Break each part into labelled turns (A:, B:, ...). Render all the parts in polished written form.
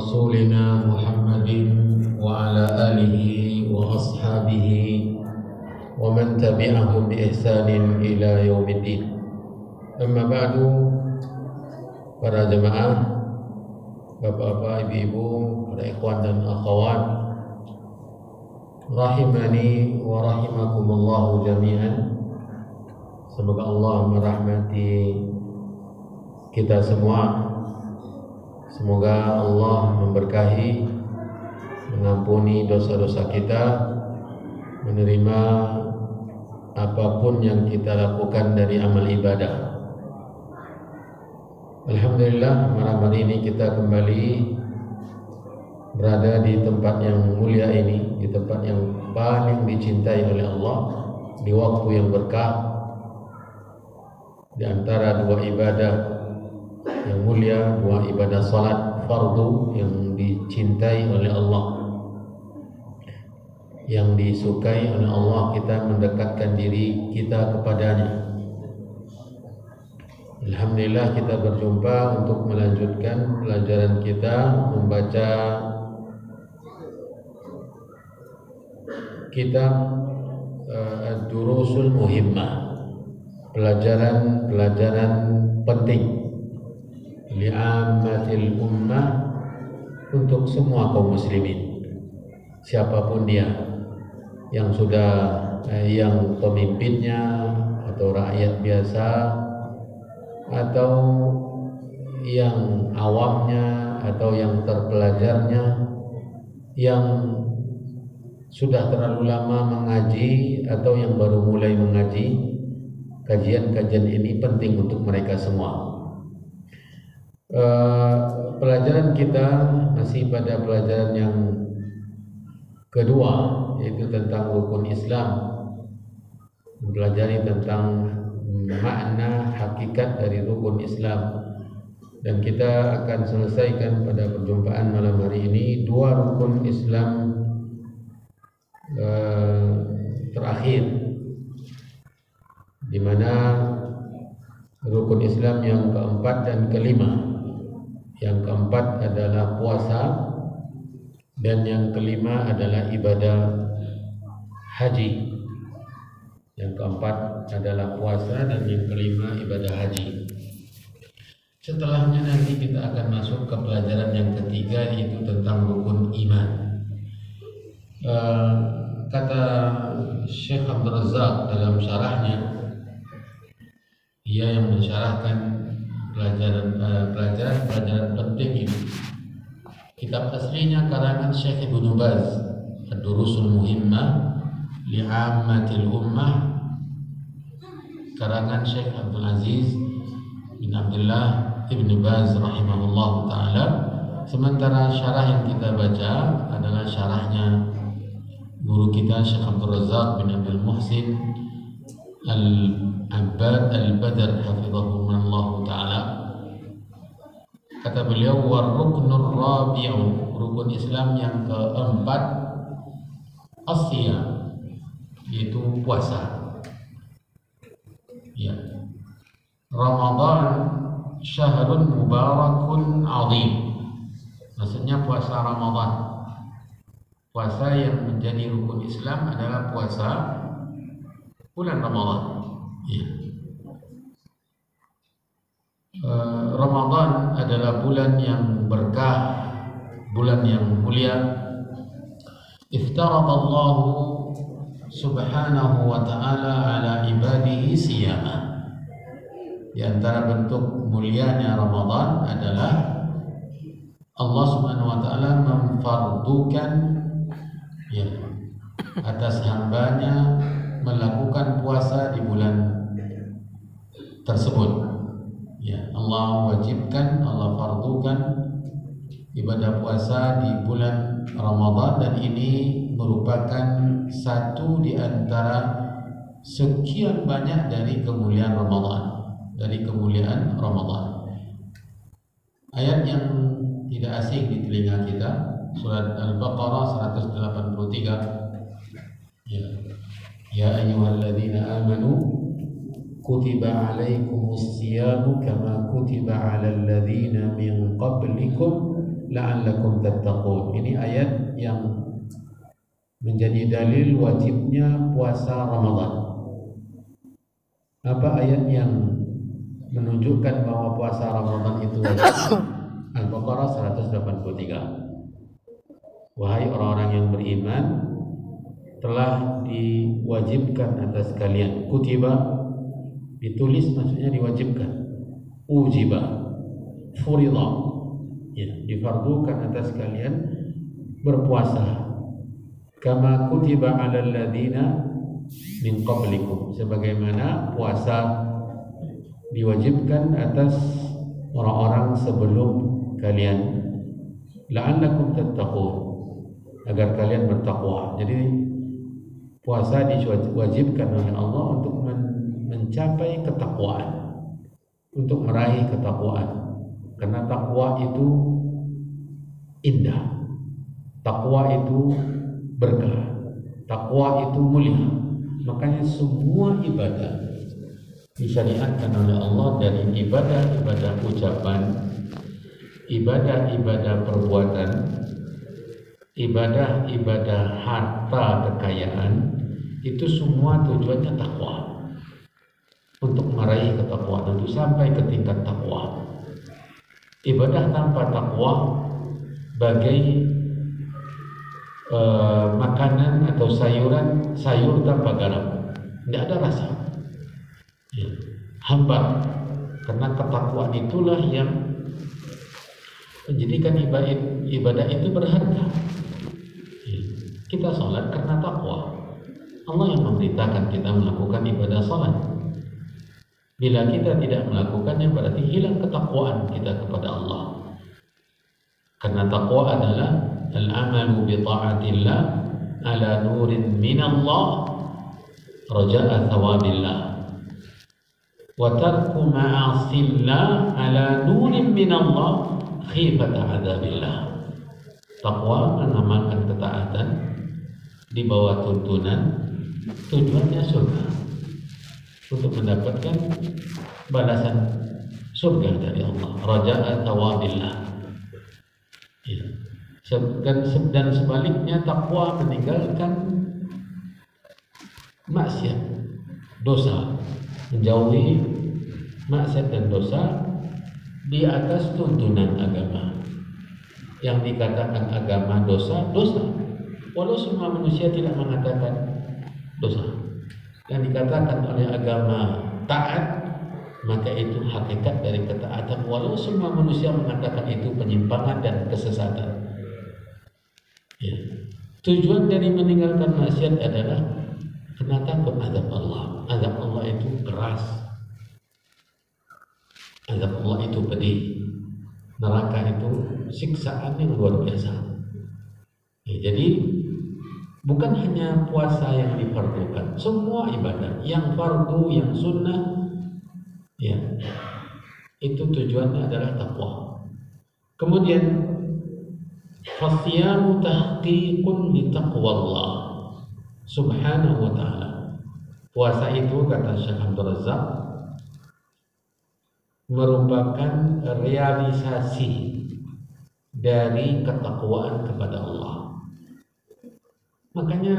A: رسولنا محمد وعلى آله وأصحابه ومن تبعهم بإحسان إلى يوم الدين. أما بعد, para jemaah, bapak-bapak, ibu-ibu, para ikhwan dan akhwat, rahimani wa rahimakumullahu jami'an. Semoga Allah merahmati kita semua. Semoga Allah memberkahi, mengampuni dosa-dosa kita, menerima apapun yang kita lakukan dari amal ibadah. Alhamdulillah, malam hari ini kita kembali berada di tempat yang mulia ini, di tempat yang paling dicintai oleh Allah, di waktu yang berkah, di antara dua ibadah yang mulia, dua ibadah salat fardu yang dicintai oleh Allah, yang disukai oleh Allah, kita mendekatkan diri kita kepadanya. Alhamdulillah, kita berjumpa untuk melanjutkan pelajaran kita membaca kitab Ad-Durusul Muhimmah, pelajaran penting li'ammatil ummah, untuk semua kaum muslimin, siapapun dia, yang sudah yang pemimpinnya atau rakyat biasa, atau yang awamnya atau yang terpelajarnya, yang sudah terlalu lama mengaji atau yang baru mulai mengaji. Kajian-kajian ini penting untuk mereka semua. Pelajaran kita masih pada pelajaran yang kedua, yaitu tentang rukun Islam, mempelajari tentang makna hakikat dari rukun Islam, dan kita akan selesaikan pada perjumpaan malam hari ini dua rukun Islam terakhir, di mana rukun Islam yang keempat dan kelima. Yang keempat adalah puasa, dan yang kelima adalah ibadah haji. Yang keempat adalah puasa, dan yang kelima ibadah haji. Setelahnya nanti kita akan masuk ke pelajaran yang ketiga, yaitu tentang rukun iman. Kata Syekh Abdul Razak dalam syarahnya, ia yang mensyarahkan pelajaran penting ini. Kitab aslinya karangan Syekh Ibnu Baz, Ad-Durusul Muhimmah li'ammatil ummah, karangan Syekh Abdul Aziz bin Abdullah Ibn Baz rahimahullah ta'ala. Sementara syarah yang kita baca adalah syarahnya guru kita Syekh Abdul Razak bin Abdul Muhsin Al-Abbad Al-Badr hafizahullah ta'ala. Kata beliau, war-ruknur rabi'u, rukun Islam yang keempat, as-siyam, yaitu puasa. Ya. Ramadan syahrun mubarakun azim. Maksudnya puasa Ramadan. Puasa yang menjadi rukun Islam adalah puasa bulan Ramadan. Ya. Ramadan adalah bulan yang berkah, bulan yang mulia. Iftaradallahu subhanahu wa ta'ala ala ibadihi siyama. Di antara bentuk mulianya Ramadan adalah Allah subhanahu wa ta'ala memfardukan, ya, atas hambanya melakukan puasa di bulan tersebut. Ya, Allah wajibkan, Allah fardukan ibadah puasa di bulan Ramadan, dan ini merupakan satu di antara sekian banyak dari kemuliaan Ramadan, Ayat yang tidak asing di telinga kita, surat Al-Baqarah 183. Ya ayyuhalladzina amanu kutiba alaikumus siyamu kama kutiba alal ladzina min qablikum la'allakum tattaqun. Ini ayat yang menjadi dalil wajibnya puasa Ramadan. Apa ayat yang menunjukkan bahwa puasa Ramadan itu wajib? Al-Baqarah 183. Wahai orang-orang yang beriman, telah diwajibkan atas kalian. Kutiba ditulis maksudnya diwajibkan. Ujiba, furida, ya, difardukan atas kalian berpuasa. Kama kutiba 'alal ladzina min qablikum, sebagaimana puasa diwajibkan atas orang-orang sebelum kalian. La'allakum tattaqun, agar kalian bertakwa. Jadi puasa diwajibkan oleh Allah untuk mencapai ketakwaan, untuk meraih ketakwaan. Karena takwa itu indah, takwa itu berkah, takwa itu mulia. Makanya semua ibadah disyariatkan oleh Allah, dari ibadah-ibadah ucapan, ibadah-ibadah perbuatan, ibadah-ibadah harta kekayaan, itu semua tujuannya takwa, untuk meraih ketakwaan, untuk sampai ke tingkat takwa. Ibadah tanpa takwa bagai makanan atau sayur tanpa garam, tidak ada rasa, ya, hambar. Karena ketakwaan itulah yang menjadikan ibadah itu berharga. Ya, kita sholat karena takwa. Allah yang memberitakan kita melakukan ibadah sholat. Bila kita tidak melakukannya, berarti hilang ketakwaan kita kepada Allah. Karena takwa adalah al-amalu bi ta'atillah ala nurin minallah raja'a thawabillah, wa tarku ma'asillah ala nurin minallah khifata adzabillah. Takwa mengamalkan ketaatan di bawah tuntunan, tujuannya surga, untuk mendapatkan balasan surga dari Allah, raja'a thawabillah. Ya. Dan sebaliknya, takwa meninggalkan maksiat, dosa, menjauhi maksiat dan dosa di atas tuntunan agama. Yang dikatakan agama dosa, dosa, walau semua manusia tidak mengatakan dosa. Yang dikatakan oleh agama taat, maka itu hakikat dari ketaatan, walau semua manusia mengatakan itu penyimpangan dan kesesatan. Ya. Tujuan dari meninggalkan maksiat adalah karena takut azab Allah. Azab Allah itu keras, azab Allah itu pedih, neraka itu siksaan yang luar biasa. Ya, jadi bukan hanya puasa yang difardukan, semua ibadah yang fardu, yang sunnah, ya, itu tujuannya adalah takwa. Kemudian fasyamu tahqiqun li taqwallah subhanahu wa ta'ala. Puasa itu, kata Syekh Abdul Razak, merupakan realisasi dari ketakwaan kepada Allah. Makanya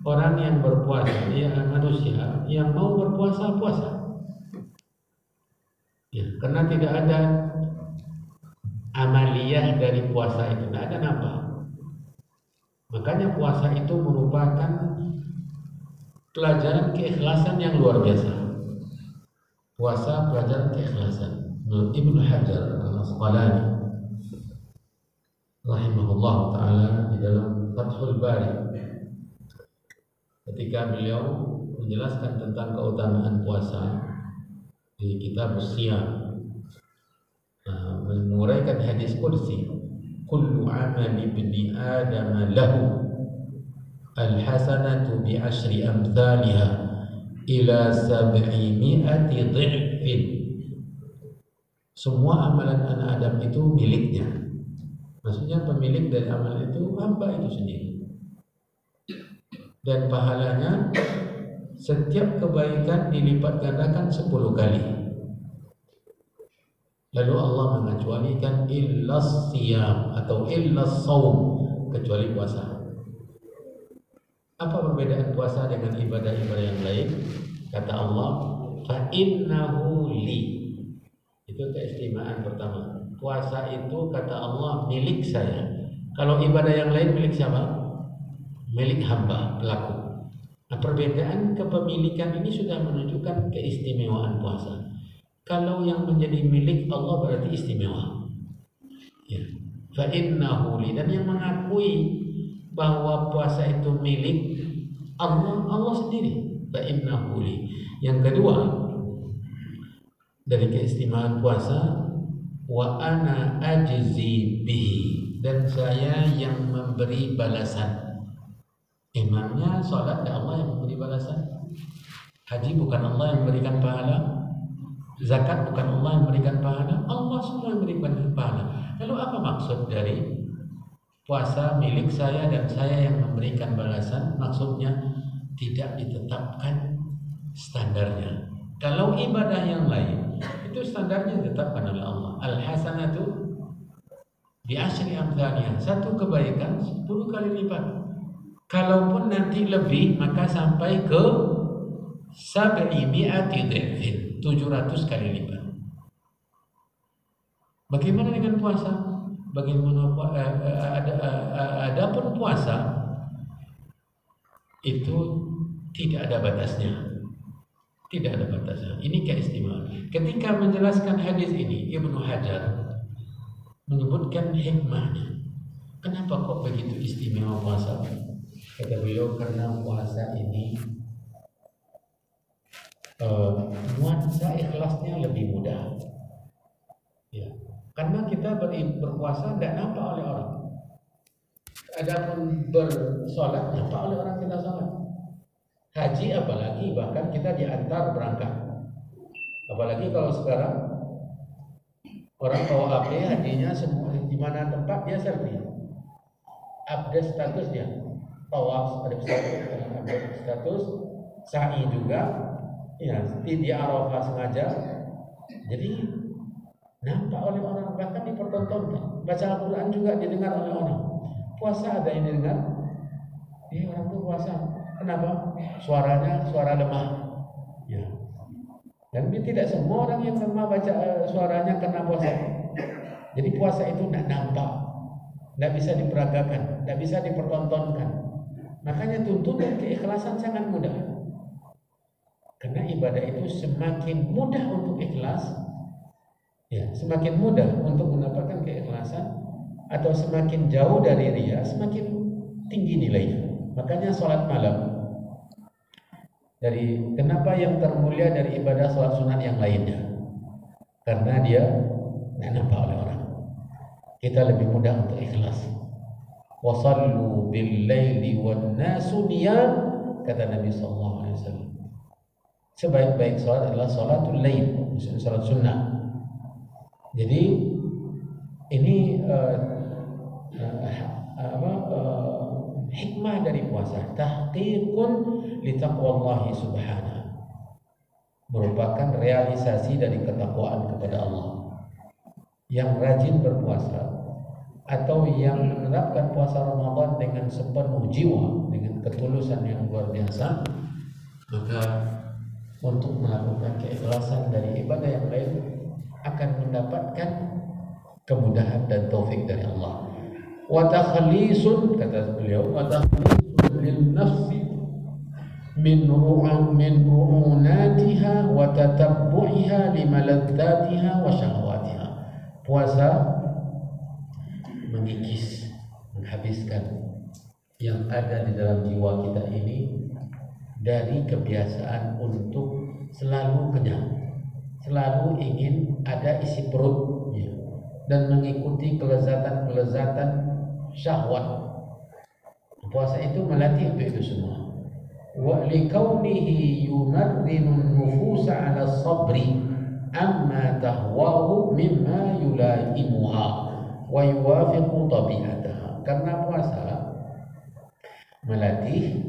A: orang yang berpuasa, ya, manusia yang mau berpuasa, puasa. Ya, karena tidak ada amaliyah dari puasa itu, tidak ada nambah. Makanya puasa itu merupakan pelajaran keikhlasan yang luar biasa. Puasa pelajaran keikhlasan. Ibnu Hajar Al-Asqalani rahimahullah ta'ala di dalam Fathul Bari, ketika beliau menjelaskan tentang keutamaan puasa di kitab Siyam, menguraikan hadis qudsi, kullu amali ibni adam lahu al-hasanatu bi asyri amthaliha ila 700 dhifin. Semua amalan anak Adam itu miliknya. Maksudnya pemilik dari amalan itu hamba itu sendiri. Dan pahalanya setiap kebaikan dilipat gandakan 10 kali. Lalu Allah mengecualikan illas siyam atau illas saum, kecuali puasa. Apa perbedaan puasa dengan ibadah-ibadah yang lain? Kata Allah, fa innahu li. Itu keistimewaan pertama. Puasa itu kata Allah milik saya. Kalau ibadah yang lain milik siapa? Milik hamba, pelaku. Nah, perbedaan kepemilikan ini sudah menunjukkan keistimewaan puasa. Kalau yang menjadi milik Allah berarti istimewa. Ya. Fa innahu li, dan yang mengakui bahwa puasa itu milik Allah sendiri. Fa innahu li. Yang kedua, dari keistimewaan puasa, wa ana ajzi bihi, dan saya yang memberi balasan. Emangnya sholat Allah yang memberi balasan? Haji bukan Allah yang memberikan pahala? Zakat bukan Allah yang memberikan pahala? Allah semua yang memberikan pahala. Lalu apa maksud dari puasa milik saya dan saya yang memberikan balasan? Maksudnya tidak ditetapkan standarnya. Kalau ibadah yang lain itu standarnya ditetapkan oleh Allah. Al-hasanatu bi asyri amthaliha. Satu kebaikan 10 kali lipat. Kalaupun nanti lebih, maka sampai ke 700 dhifin, 700 kali lipat. Bagaimana dengan puasa? Bagaimana adapun puasa itu tidak ada batasnya. Tidak ada batasnya. Ini keistimewaan. Ketika menjelaskan hadis ini, Ibnu Hajar menyebutkan hikmahnya. Kenapa kok begitu istimewa puasa? Kata beliau, karena puasa ini nuansa ikhlasnya lebih mudah. Ya. Karena kita berpuasa tidak nampak oleh orang. Adapun bersolat nampak oleh orang kita sholat. Haji apalagi, bahkan kita diantar berangkat. Apalagi kalau sekarang orang bawa HP, hajinya semua di mana tempat dia selfie, update statusnya. Tawaf ada status, sa'i juga, ya, di Arafah sengaja. Jadi nampak oleh orang, bahkan dipertontonkan. Baca Al-Quran juga didengar oleh orang. Puasa ada yang didengar, orang itu puasa. Kenapa? Suaranya suara lemah. Ya. Dan tidak semua orang yang lemah baca suaranya karena puasa. Jadi puasa itu tidak nampak, tidak bisa diperagakan, tidak bisa dipertontonkan. Makanya tuntunan keikhlasan sangat mudah. Karena ibadah itu semakin mudah untuk ikhlas, ya, semakin mudah untuk mendapatkan keikhlasan, atau semakin jauh dari riya, semakin tinggi nilainya. Makanya sholat malam, kenapa yang termulia dari ibadah sholat sunat yang lainnya? Karena dia tidak nampak oleh orang. Kita lebih mudah untuk ikhlas. Wasallu bil laili wan nasu niyam, kata Nabi sallallahu alaihi wasallam. Sebaik-baik salat adalah salatul lail, salat sunnah. Jadi ini hikmah dari puasa, tahqiqun li taqwallahi subhanahu, merupakan realisasi dari ketakwaan kepada Allah. Yang rajin berpuasa atau yang menerapkan puasa Ramadan dengan sepenuh jiwa, dengan ketulusan yang luar biasa, maka untuk melakukan keikhlasan dari ibadah yang lain akan mendapatkan kemudahan dan taufik dari Allah. Wa takhlisun, kata beliau, wa takhlisun lin nafsi min ru'unatiha wa tatabbu'iha li maladzatiha wa syahwatiha. Puasa mengikis, menghabiskan yang ada di dalam jiwa kita ini dari kebiasaan untuk selalu kenyang, selalu ingin ada isi perutnya, dan mengikuti kelezatan-kelezatan syahwat. Puasa itu melatih untuk itu semua. Wa likaunihi yumarrinu nufusa 'ala sabri amma tahwahu mimma yulaimuha wa yuwafiqu tabi'ataha. Karena puasa melatih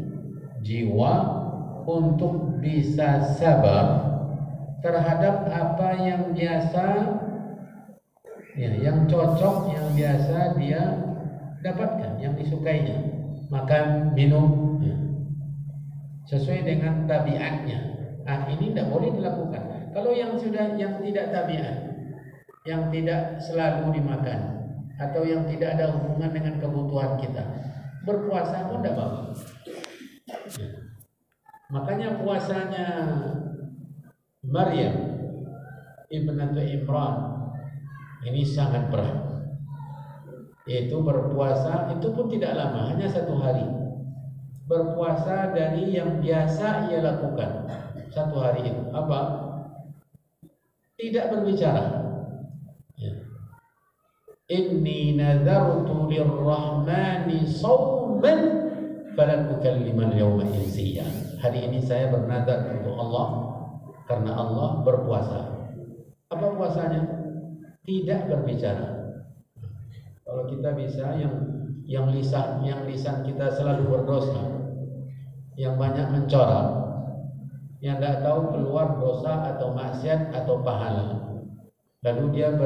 A: jiwa untuk bisa sabar terhadap apa yang biasa Ya, yang cocok, yang biasa dia dapatkan, yang disukainya, makan, minum, ya, sesuai dengan tabiatnya. Ini tidak boleh dilakukan. Kalau yang tidak tabiat, yang tidak selalu dimakan, atau yang tidak ada hubungan dengan kebutuhan kita, berpuasa pun tidak bagus. Ya. Makanya puasanya Maryam ibnatu Imran ini sangat berat. Yaitu berpuasa itu pun tidak lama, hanya 1 hari. Berpuasa dari yang biasa ia lakukan 1 hari itu apa? Tidak berbicara. Ya. Inni nadartu lirrahmani shawman falan ukallima al-yawma insiya. Hari ini saya bernadar untuk Allah karena Allah berpuasa. Apa puasanya? Tidak berbicara. Kalau kita bisa yang lisan kita selalu berdosa, yang banyak mencorak, yang tidak tahu keluar dosa atau maksiat atau pahala, lalu dia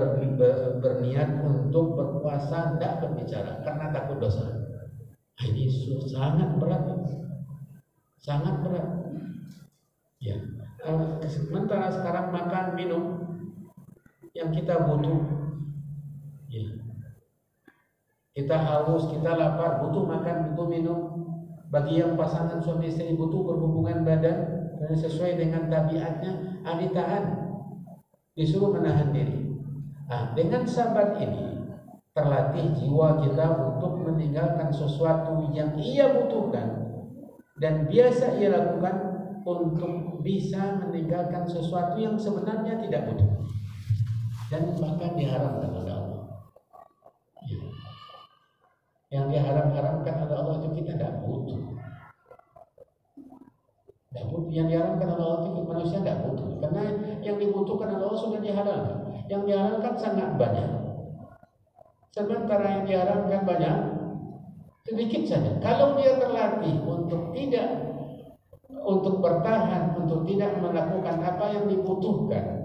A: berniat untuk berpuasa tidak berbicara karena takut dosa. Ini sangat berat, sangat berat. Ya, sementara sekarang makan minum yang kita butuh, ya. Kita haus, kita lapar, butuh makan, butuh minum. Bagi yang pasangan suami istri butuh berhubungan badan dan sesuai dengan tabiatnya, ditahan, disuruh menahan diri. Dengan sabar ini terlatih jiwa kita untuk meninggalkan sesuatu yang ia butuhkan dan biasa ia lakukan, untuk bisa meninggalkan sesuatu yang sebenarnya tidak butuh dan bahkan diharamkan oleh Allah. Ya. Yang diharamkan oleh Allah itu kita tidak butuh. Yang diharamkan oleh Allah itu manusia tidak butuh, karena yang dibutuhkan oleh Allah sudah dihalalkan. Yang dihalalkan sangat banyak, sementara yang diharamkan banyak sedikit saja. Kalau dia terlatih untuk bertahan, untuk tidak melakukan apa yang dibutuhkan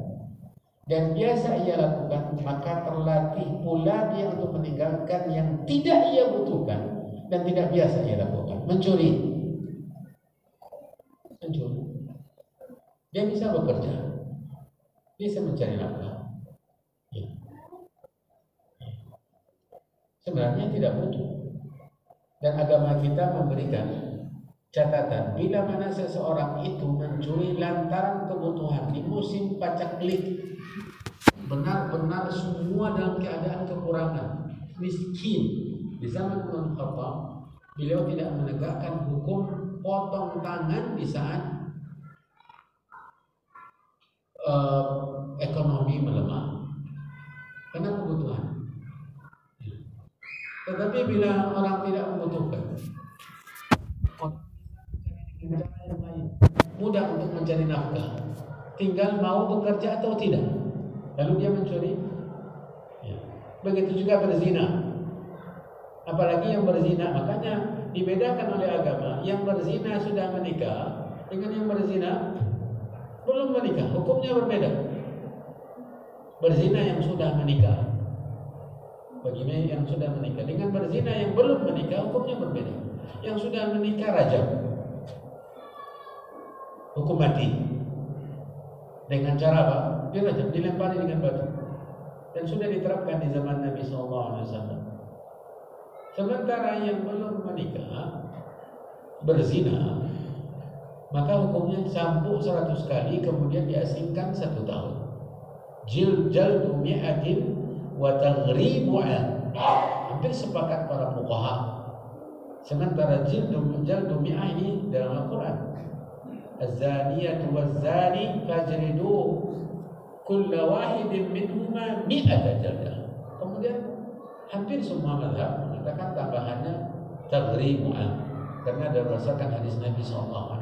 A: dan biasa ia lakukan, maka terlatih pula dia untuk meninggalkan yang tidak ia butuhkan dan tidak biasa ia lakukan. Mencuri. Dia bisa bekerja, bisa mencari nafkah. Ya. Sebenarnya tidak butuh. Dan agama kita memberikan catatan, bila mana seseorang itu mencuri lantaran kebutuhan di musim paceklik, benar-benar semua dalam keadaan kekurangan, miskin. Di zaman Umar bin Khattab, beliau tidak menegakkan hukum potong tangan di saat ekonomi melemah karena kebutuhan. Tetapi bila orang tidak membutuhkan, mudah untuk mencari nafkah, tinggal mau bekerja atau tidak, lalu dia mencuri. Ya. Begitu juga berzina, apalagi yang berzina. Makanya dibedakan oleh agama, yang berzina sudah menikah dengan yang berzina belum menikah, hukumnya berbeda. Berzina yang sudah menikah, bagaimana yang sudah menikah dengan berzina yang belum menikah, hukumnya berbeda. Yang sudah menikah rajam, hukum mati. Dengan cara apa? Dirajam, dilempari dengan batu. Dan sudah diterapkan di zaman Nabi SAW. Sementara yang belum menikah berzina, maka hukumnya cambuk 100 kali, kemudian diasingkan 1 tahun. Jaldu mi'atin wa taghribu an. Hampir sepakat para fuqaha. Sementara jaldu mi'ah ini dalam Al-Quran, az-zaniyatu waz-zani fajridu kulla wahidin minhuma mi'ata jaldah. Kemudian hampir semua mazhab mengatakan tambahannya taghribu an, karena berdasarkan hadis Nabi SAW.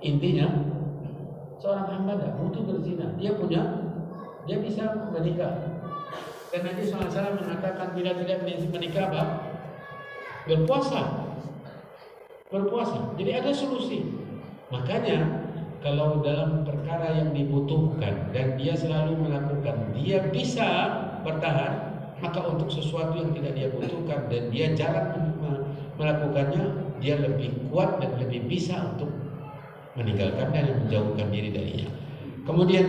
A: Intinya seorang hamba tidak butuh berzina, dia bisa menikah. Dan Nabi SAW mengatakan bila tidak menikah apa? Berpuasa. Jadi ada solusi. Makanya kalau dalam perkara yang dibutuhkan dan dia selalu melakukan, dia bisa bertahan, maka untuk sesuatu yang tidak dia butuhkan dan dia jarang melakukannya, dia lebih kuat dan lebih bisa untuk meninggalkan dan menjauhkan diri darinya. Kemudian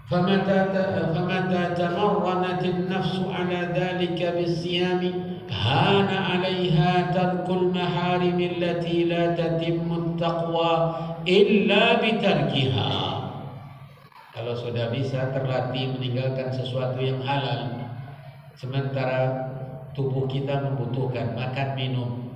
A: فمتى تمرنت النفس على ذلك بالصيام هان عليها ترك المحارم التي لا تتم التقوى إلا بتركها. Kalau sudah bisa terlatih meninggalkan sesuatu yang halal, sementara tubuh kita membutuhkan makan minum,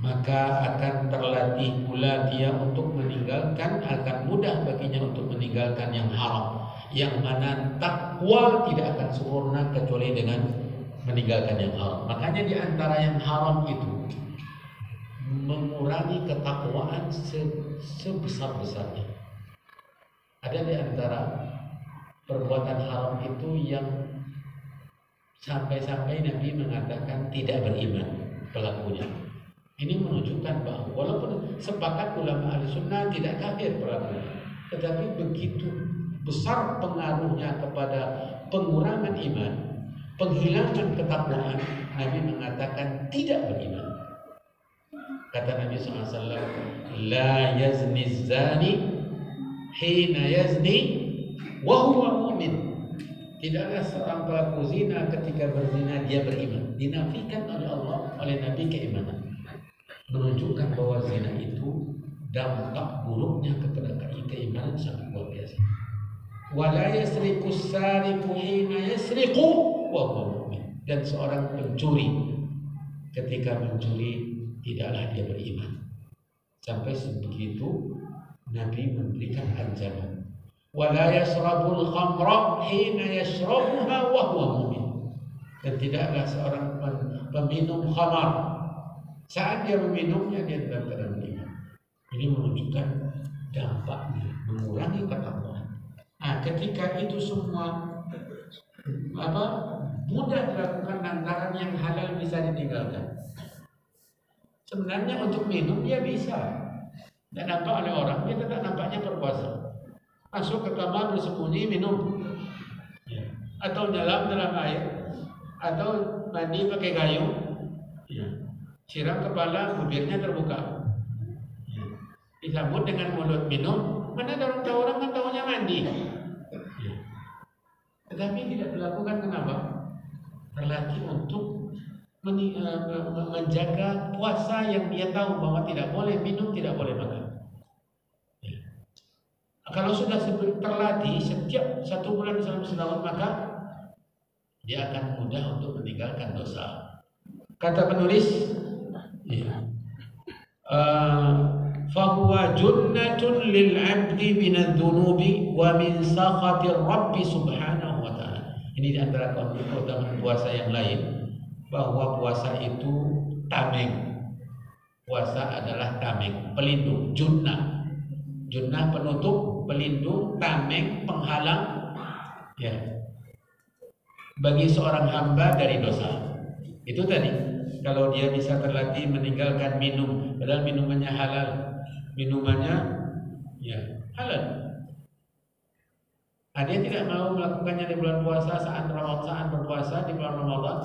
A: maka akan terlatih pula dia untuk meninggalkan, akan mudah baginya untuk meninggalkan yang haram, yang mana takwa tidak akan sempurna kecuali dengan meninggalkan yang haram. Makanya di antara yang haram itu mengurangi ketakwaan sebesar-besarnya. Ada di antara perbuatan haram itu yang sampai-sampai Nabi mengatakan tidak beriman pelakunya. Ini menunjukkan bahwa walaupun sepakat ulama Ahlussunnah tidak kafir pelakunya, tetapi begitu besar pengaruhnya kepada pengurangan iman, penghilangan ketakwaan, Nabi mengatakan tidak beriman. Kata Nabi SAW, la yazni zani hina yazni wa huwa mu'min. Tidaklah seorang pelaku zina ketika berzina dia beriman. Dinafikan oleh Allah, oleh Nabi keimanan, menunjukkan bahwa zina itu dampak buruknya kepada keimanan sangat luar biasa. Wala yasriqu sariqu hina yasriqu wa huwa mu'min. Dan seorang pencuri ketika mencuri tidaklah dia beriman. Sampai sebegitu Nabi memberikan ancaman. Wala yasrabul khamra hina yashrabuha wa huwa mu'min. Dan tidaklah seorang peminum khamar saat dia meminumnya dia dalam keadaan beriman. Ini menunjukkan dampaknya mengurangi ketakwaan. Nah, ketika itu semua mudah dilakukan lantaran yang halal bisa ditinggalkan. Sebenarnya untuk minum dia bisa, tidak nampak oleh orang, dia tetap nampaknya berpuasa. Masuk ke kamar bersembunyi minum, atau dalam air, atau mandi pakai gayung, siram kepala, bibirnya terbuka, disambut dengan mulut minum. Mana ada orang tahu, orang kan tahunya mandi. Tetapi tidak dilakukan, kenapa? Terlatih untuk menjaga puasa yang dia tahu bahwa tidak boleh minum, tidak boleh makan. Kalau sudah terlatih setiap 1 bulan dalam setahun, maka dia akan mudah untuk meninggalkan dosa. Kata penulis, fahuwa junnatun lil 'abdi minadz dzunubi wa min sakhatir rabbi subhanahu wa ta'ala. Ini di antara keutamaan puasa yang lain, bahwa puasa itu tameng. Puasa adalah tameng, pelindung, junnah. Junnah penutup, pelindung, tameng, penghalang, bagi seorang hamba dari dosa. Itu tadi, kalau dia bisa terlatih meninggalkan minum, padahal minumannya halal, minumannya halal. Dia tidak mau melakukannya di bulan puasa, saat berpuasa di bulan Ramadan,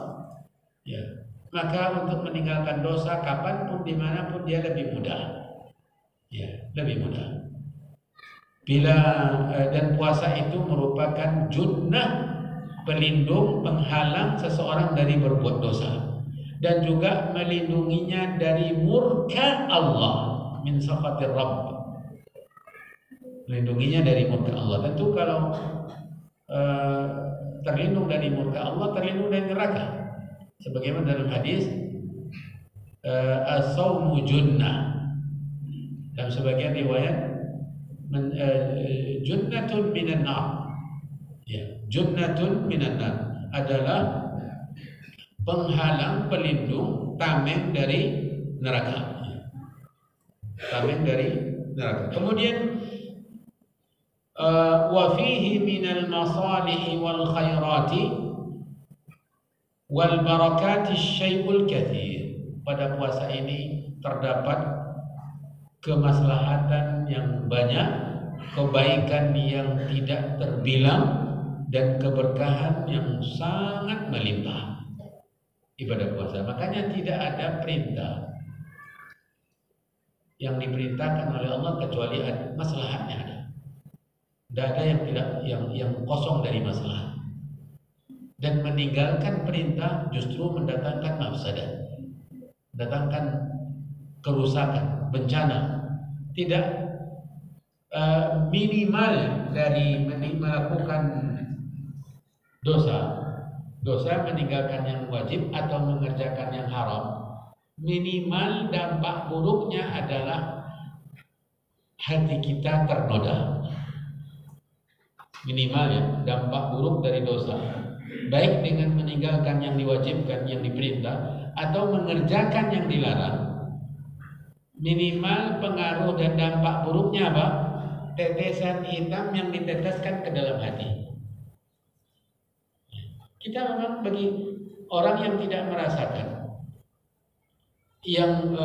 A: maka untuk meninggalkan dosa kapanpun, dimanapun, dia lebih mudah, lebih mudah. Dan puasa itu merupakan junnah, pelindung, penghalang seseorang dari berbuat dosa, dan juga melindunginya dari murka Allah, min sakhatir Rabb, melindunginya dari murka Allah. Tentu kalau terlindung dari murka Allah, terlindung dari neraka, sebagaimana dalam hadis as-saumu junnah. Dalam sebagian riwayat junnatun minan nar. Junnatun minan nar adalah penghalang, pelindung, tameng dari neraka. Tameng dari neraka. Kemudian wa fihi minal masalihi wal khairati wal barakati syai'ul katsir. Pada puasa ini terdapat kemaslahatan yang banyak, kebaikan yang tidak terbilang, dan keberkahan yang sangat melimpah ibadah puasa. Makanya tidak ada perintah yang diperintahkan oleh Allah kecuali maslahatnya ada. Tidak ada yang kosong dari masalah. Dan meninggalkan perintah justru mendatangkan mafsadat, mendatangkan kerusakan, bencana. Tidak minimal dari melakukan dosa meninggalkan yang wajib atau mengerjakan yang haram, minimal dampak buruknya adalah hati kita ternoda. Minimal ya, dampak buruk dari dosa, baik dengan meninggalkan yang diwajibkan, yang diperintah, atau mengerjakan yang dilarang, minimal pengaruh dan dampak buruknya apa? Tetesan hitam yang diteteskan ke dalam hati. Kita memang bagi orang yang tidak merasakan, yang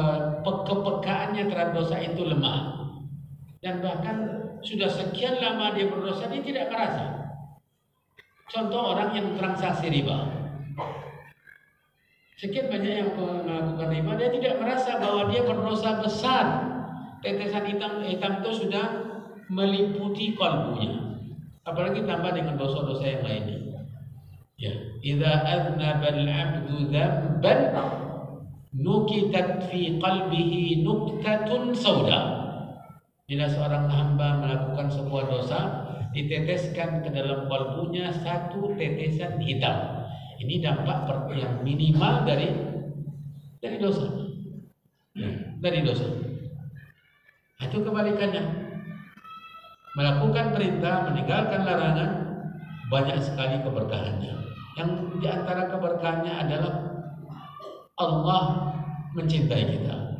A: kepekaannya terhadap dosa itu lemah, dan bahkan sudah sekian lama dia berdosa, dia tidak merasa. Contoh orang yang transaksi riba, sekian banyak yang melakukan riba, dia tidak merasa bahwa dia berdosa besar. Tetesan hitam itu sudah meliputi kalbunya, apalagi tambah dengan dosa-dosa yang lainnya. Ya, idza aznaba al-'abdu dzamban nukitat fi qalbihi nuktatun sauda. Bila seorang hamba melakukan sebuah dosa, diteteskan ke dalam kalbunya satu tetesan hitam. Ini dampak yang minimal dari dosa. Dari dosa. Itu kebalikannya. Melakukan perintah, meninggalkan larangan, banyak sekali keberkahannya. Yang diantara keberkahannya adalah Allah mencintai kita,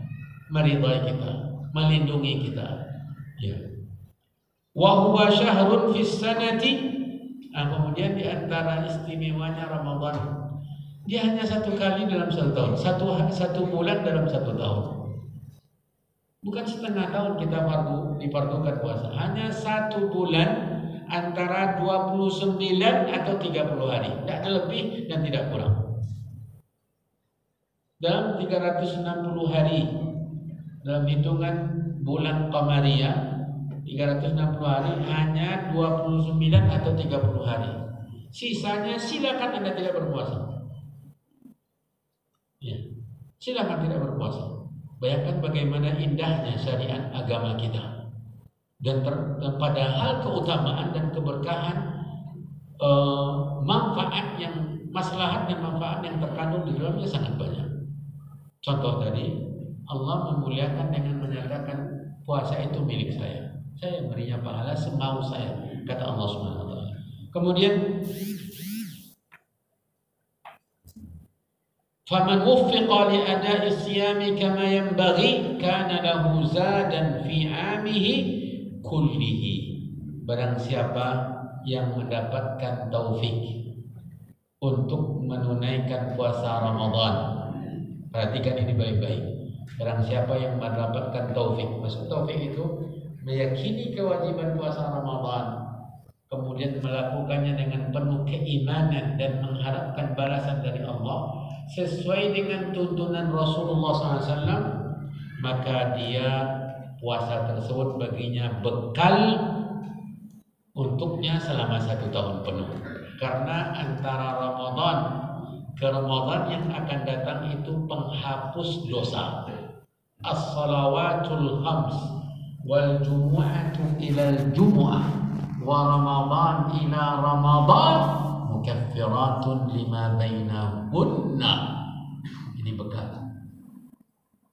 A: meridai kita, melindungi kita. Ya. Wa huwa syahrun fis sanati. Kemudian di antara istimewanya Ramadan, dia hanya satu kali dalam satu tahun, satu bulan dalam satu tahun. Bukan setengah tahun kita dipardukan puasa, hanya satu bulan antara 29 atau 30 hari, tidak ada lebih dan tidak kurang. Dalam 360 hari dalam hitungan bulan Qamariyah, 360 hari hanya 29 atau 30 hari. Sisanya silakan Anda tidak berpuasa. Ya, silakan tidak berpuasa. Bayangkan bagaimana indahnya syariat agama kita. Dan padahal keutamaan dan keberkahan, manfaat yang maslahat dan manfaat yang terkandung di dalamnya sangat banyak. Contoh tadi, Allah memuliakan dengan menyatakan puasa itu milik saya. Saya berinya pahala semau saya, kata Allah Subhanahu wa taala. Kemudian faman wuffiqa li ada'i siyami kama yanbaghi kana lahu zadan fi 'amihi kullihi. Barang siapa yang mendapatkan taufik untuk menunaikan puasa Ramadan, perhatikan ini baik-baik. Barang siapa yang mendapatkan taufik, maksud taufik itu meyakini kewajiban puasa Ramadan, kemudian melakukannya dengan penuh keimanan dan mengharapkan balasan dari Allah sesuai dengan tuntunan Rasulullah SAW, maka dia puasa tersebut baginya bekal untuknya selama 1 tahun penuh. Karena antara Ramadan ke Ramadan yang akan datang itu penghapus dosa. As-salawatul khams wal jumu'atu ila al-jumu'ah wa Ramadan ila Ramadan mukaffiratun lima bainahunna. Ini bekal.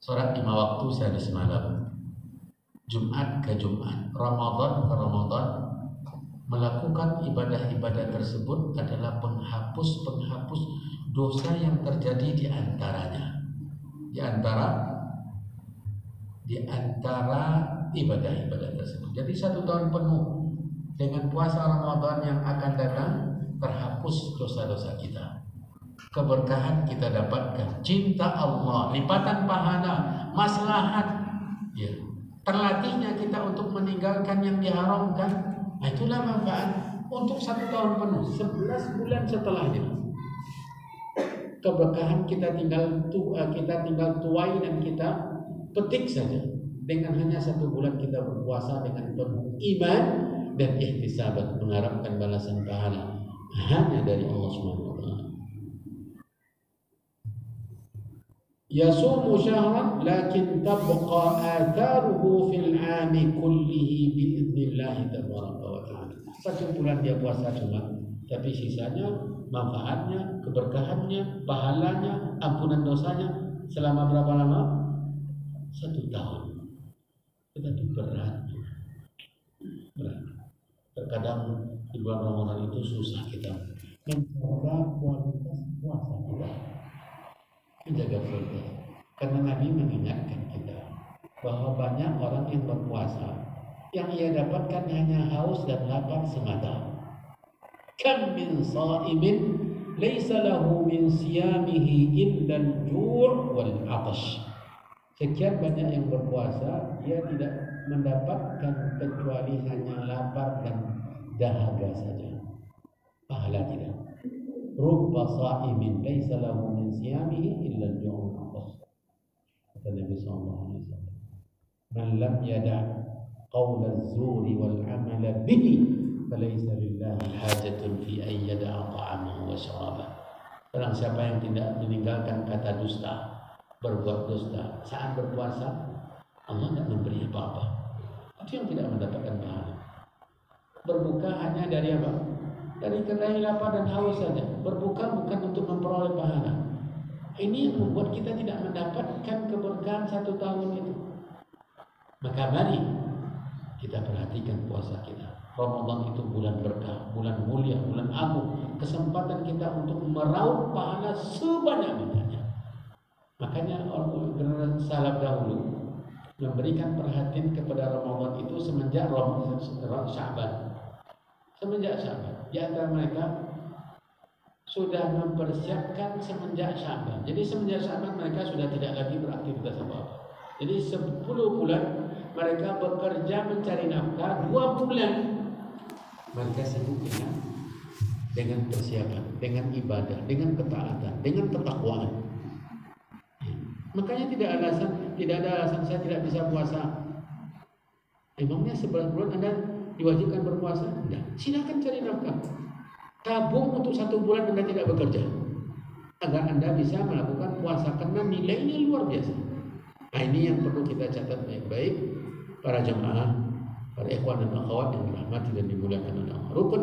A: Salat 5 waktu sehari semalam, Jumat ke Jumat, Ramadan ke Ramadan. Melakukan ibadah-ibadah tersebut adalah penghapus dosa yang terjadi di antaranya, di antara ibadah-ibadah tersebut. Jadi 1 tahun penuh dengan puasa Ramadan yang akan datang, terhapus dosa-dosa kita. Keberkahan kita dapatkan, cinta Allah, lipatan pahala, maslahat, ya. Terlatihnya kita untuk meninggalkan yang diharamkan. Itulah manfaat untuk 1 tahun penuh, 11 bulan setelahnya. Keberkahan kita tinggal tuai dan kita petik saja. Dengan hanya 1 bulan kita berpuasa dengan penuh iman dan ihtisaban, mengharapkan balasan pahala hanya dari Allah Subhanahu wa taala. Yasumu syahran lakin tabqa atharuhu fil 'ami kullihi bi'idznillah tabaraka wa ta'ala. 1 bulan dia puasa cuma, tapi sisanya manfaatnya, keberkahannya, pahalanya, ampunan dosanya selama berapa lama? 1 tahun. Tetapi berat. Terkadang di bulan Ramadan itu susah kita menjaga kualitas puasa kita, menjaga surga. Karena Nabi mengingatkan kita bahwa banyak orang yang berpuasa yang ia dapatkan hanya haus dan lapar semata. Kam min sha'imin laysa lahu min siyamihi illa al-ju' wal 'atash. Sekian banyak yang berpuasa, dia tidak mendapatkan kecuali hanya lapar dan dahaga saja. Pahala tidak. Rubba sha'imin laysa lahu min siyamihi illa al-ju' wal 'atash. Kata Nabi sallallahu alaihi wasallam, "Man lam yada' qawla az-zuri wal 'amala bihi falaysa lillahi hajatun fi an yada'a ta'amahu wa syarabah." Barang siapa yang tidak meninggalkan kata dusta, berbuat dusta saat berpuasa, Allah tidak memberi apa-apa. Itu yang tidak mendapatkan pahala. Berbuka hanya dari apa? Dari kendali lapar dan haus saja. Berbuka bukan untuk memperoleh pahala. Ini yang membuat kita tidak mendapatkan keberkahan 1 tahun itu. Maka mari kita perhatikan puasa kita. Ramadan itu bulan berkah, bulan mulia, bulan agung, kesempatan kita untuk meraup pahala sebanyak-banyaknya. Makanya orang generasi salaf dahulu memberikan perhatian kepada Ramadan itu semenjak Sya'ban. Semenjak Sya'ban, di antara mereka sudah mempersiapkan semenjak Sya'ban. Jadi semenjak Sya'ban mereka sudah tidak lagi beraktivitas apa-apa. Jadi 10 bulan mereka bekerja mencari nafkah, 2 bulan mereka sibuk dengan persiapan, dengan ibadah, dengan ketaatan, dengan ketakwaan. Makanya tidak ada alasan saya tidak bisa puasa. Emangnya 11 bulan Anda diwajibkan berpuasa? Tidak. Silakan cari nafkah. Tabung untuk 1 bulan Anda tidak bekerja, agar Anda bisa melakukan puasa, karena nilainya luar biasa. Nah, ini yang perlu kita catat baik-baik, para jemaah, para ikhwan dan akhwat yang dirahmati dan dimuliakan Allah. Rukun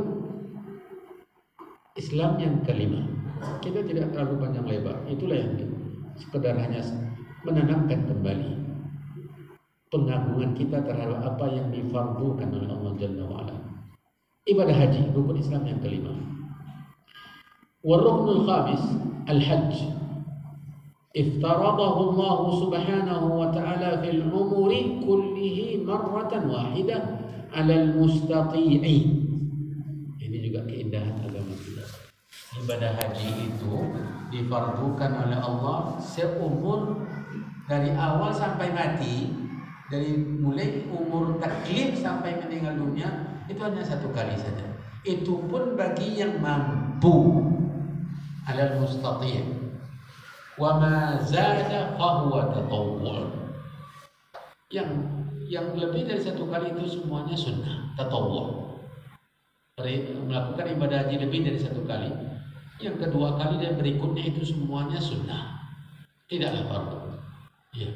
A: Islam yang kelima. Kita tidak terlalu panjang lebar. Itulah yang sekedar hanya menanamkan kembali pengagungan kita terhadap apa yang difardukan oleh Allah Jalla wa'ala. Ibadah haji, rukun Islam yang kelima. Waruknul khamis, al-hajj. Iftaradahu Allah subhanahu wa ta'ala fil umuri kullihi marratan wahidah alal mustati'i. Ini juga keindahan agama kita. Ibadah haji itu difardukan oleh Allah seumur, dari awal sampai mati, dari mulai umur taklif sampai meninggal dunia, itu hanya 1 kali saja. Itu pun bagi yang mampu, alal mustati'. Wa ma zada fahuwa tatawwu'. Yang lebih dari 1 kali itu semuanya sunnah, tatawwu'. Melakukan ibadah haji lebih dari 1 kali, yang kedua kali dan berikutnya itu semuanya sunnah, tidaklah fardu. Ya.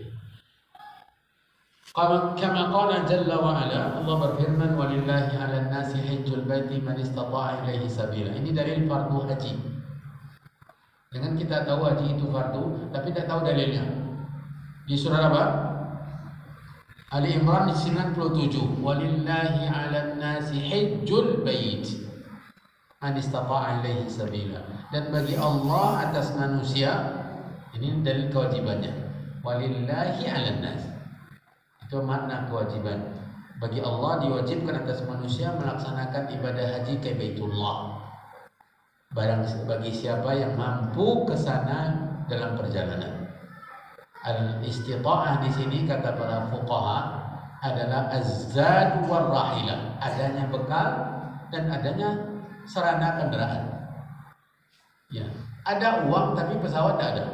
A: Kama qala jalla wa ala, Allah berfirman, walillahi 'alan nasi hajjul baiti man istata'a ilaihi sabila. Ini dalil fardu haji. Dengan kita tahu haji itu fardu, tapi tidak tahu dalilnya. Di surah apa? Ali Imran 97. Walillahi 'alan nasi hajjul bait man istata'a ilaihi sabila. Dan bagi Allah atas manusia, ini dalil kewajibannya. Walillahi 'alan nas. Itu makna kewajiban. Bagi Allah diwajibkan atas manusia melaksanakan ibadah haji ke Baitullah. Bagi siapa yang mampu ke sana dalam perjalanan. Al-istita'ah di sini kata para fuqaha adalah az-zad war rahilah, adanya bekal dan adanya sarana kendaraan. Ya, ada uang tapi pesawat tidak ada,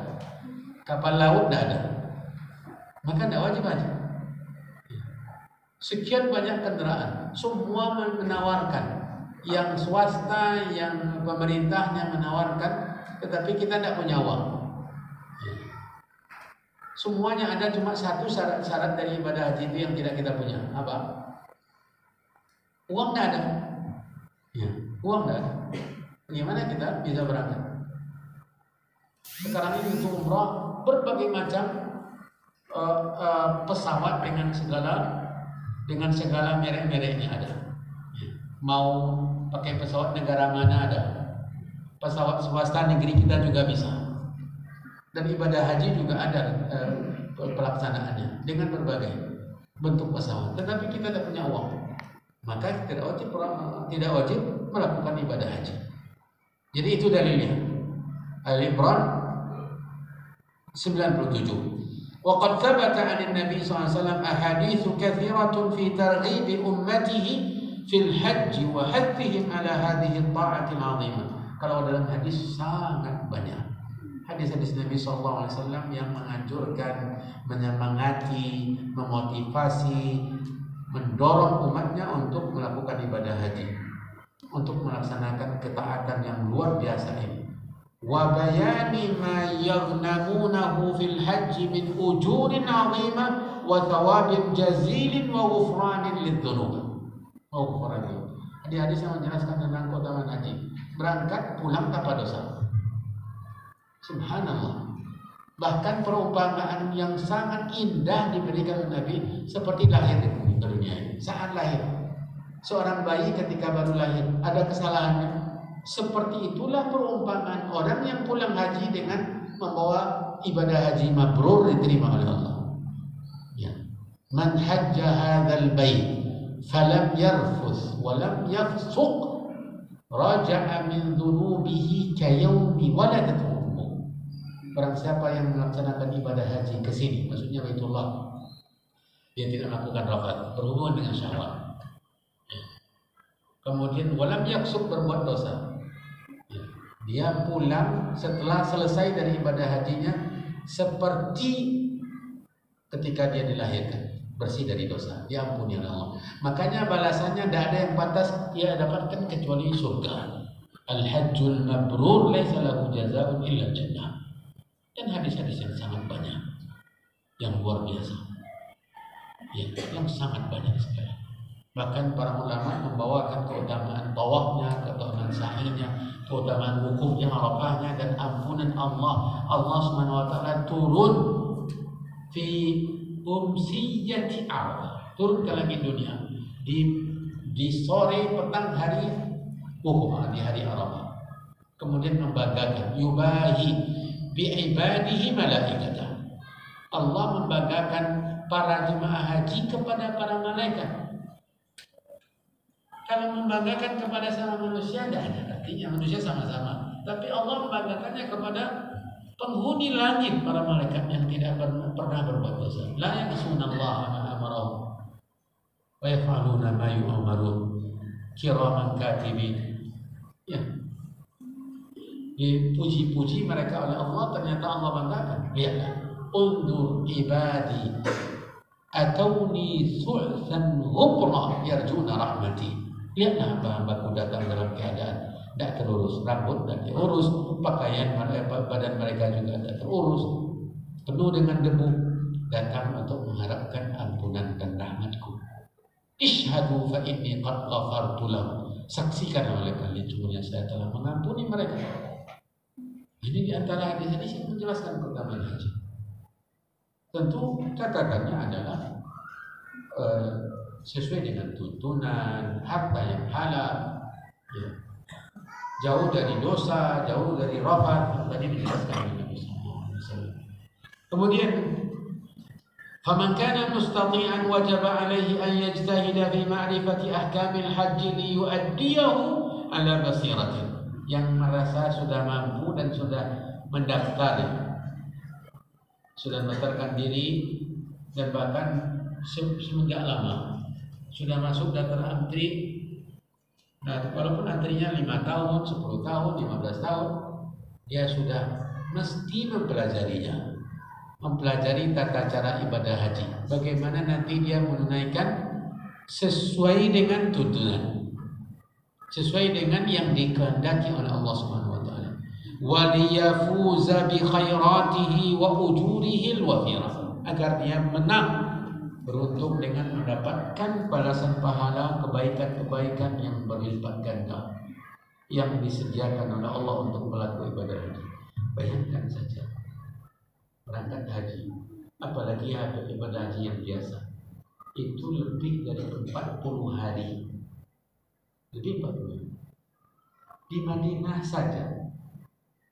A: kapal laut tidak ada, maka tidak wajib haji. Sekian banyak kendaraan, semua menawarkan, yang swasta, yang pemerintahnya menawarkan, tetapi kita tidak punya uang. Semuanya ada, cuma satu syarat dari ibadah haji itu yang tidak kita punya. Apa? Uang tidak ada. Ya, uang tidak ada. Bagaimana kita bisa berangkat? Sekarang ini untuk umrah berbagai macam pesawat dengan segala merek-mereknya ada. Mau pakai pesawat negara mana ada. Pesawat swasta negeri kita juga bisa. Dan ibadah haji juga ada pelaksanaannya dengan berbagai bentuk pesawat. Tetapi kita tidak punya uang, maka tidak wajib melakukan ibadah haji. Jadi itu dalilnya. Al-Imran 97. Wa qad thabata 'an Nabi sallallahu alaihi wasallam ahadits katsiratun fi targhib ummatihi fil haji wa hathihim ala hadhihi at-ta'ati al-'azimah. Kalau dalam hadis sangat banyak hadis-hadis Nabi SAW yang menganjurkan, menyemangati, memotivasi, mendorong umatnya untuk melakukan ibadah haji, untuk melaksanakan ketaatan yang luar biasa ini. Wa bayani ma yaghnamunahu fil haji min ujurin 'azimah wa thawabin jazilin wa ghufranin lidhunub. Hadis yang menjelaskan tentang keutamaan haji. Berangkat pulang tanpa dosa. Subhanallah. Bahkan perumpamaan yang sangat indah diberikan oleh Nabi seperti lahir di dunia ini. Saat lahir, seorang bayi ketika baru lahir ada kesalahannya. Seperti itulah perumpamaan orang yang pulang haji dengan membawa ibadah haji mabrur diterima oleh Allah. Ya. Man hajja hadzal bait falam yarfuth wa lam yafsuq raja'a min dhunubihi kayawmi waladatuhu. Barang siapa yang melaksanakan ibadah haji ke sini, maksudnya Baitullah, dia tidak melakukan rafat, berhubungan dengan syahwat. Ya. Kemudian walam yaksub, berbuat dosa. Ya. Dia pulang setelah selesai dari ibadah hajinya seperti ketika dia dilahirkan, bersih dari dosa, diampuni oleh Allah. Makanya balasannya tidak ada yang pantas dia dapatkan kecuali surga. Al-hajjul mabrur laisa lahu jazaa'un illa jannah. Dan hadis-hadis yang sangat banyak, yang luar biasa, ya, yang sangat banyak sekali. Bahkan para ulama membawakan keutamaan tawafnya, keutamaan sa'inya, keutamaan wukufnya, arafahnya, dan ampunan Allah. Allah SWT turun fi umsiyati Arafah, turun ke langit dunia di sore petang hari wukuf, di hari Arafah. Kemudian membanggakan, yubahi bi'ibadihi malaikatah. Allah membanggakan para jemaah haji kepada para malaikat. Kalau membanggakan kepada sama manusia tidak ada artinya, manusia sama-sama. Tapi Allah membanggakannya kepada penghuni langit, para malaikat yang tidak pernah berbuat dosa. La ya'sunallaha ma amarahum wa yaf'aluna ma yu'marun kiraman katibin. Ya. Dipuji-puji mereka oleh Allah, ternyata Allah banggakan. Lihatlah, undur ibadi atawni su'san ghubra yarjuna rahmati. Lihatlah hamba-hambaku datang dalam keadaan tidak terurus, rambut tidak terurus, pakaian badan mereka juga tidak terurus, penuh dengan debu, datang untuk mengharapkan ampunan dan rahmatku. Ishhadu fa inni qad ghafartu lahum. Saksikan oleh kalian, sungguhnya saya telah mengampuni mereka. Ini di antara hadis-hadis yang menjelaskan keutamaan haji. Tentu catatannya adalah sesuai dengan tuntunan, harta yang halal, ya. Jauh dari dosa, jauh dari rafat, yang tadi dijelaskan oleh Nabi sallallahu alaihi wasallam. Kemudian, faman kana mustati'an wajaba alaihi an yajtahida fi ma'rifati ahkamil haji liyu'addiyahu ala basiratin. Yang merasa sudah mampu dan sudah mendaftar, sudah mendaftarkan diri, dan bahkan semenjak lama sudah masuk daftar antri Nah, walaupun antrinya 5 tahun, 10 tahun, 15 tahun, dia sudah mesti mempelajari tata cara ibadah haji. Bagaimana nanti dia menunaikan sesuai dengan tuntunan, sesuai dengan yang dikehendaki oleh Allah Subhanahu wa taala. Wa liyafuza bi khairatihi wa ujurihi al-wafirah, agar dia menang, beruntung dengan mendapatkan balasan pahala kebaikan-kebaikan yang berlipat ganda yang disediakan oleh Allah untuk pelaku ibadah haji. Bayangkan saja berangkat haji, apalagi ibadah haji yang biasa, itu lebih dari 40 hari. Lebih 40 hari. Di Madinah saja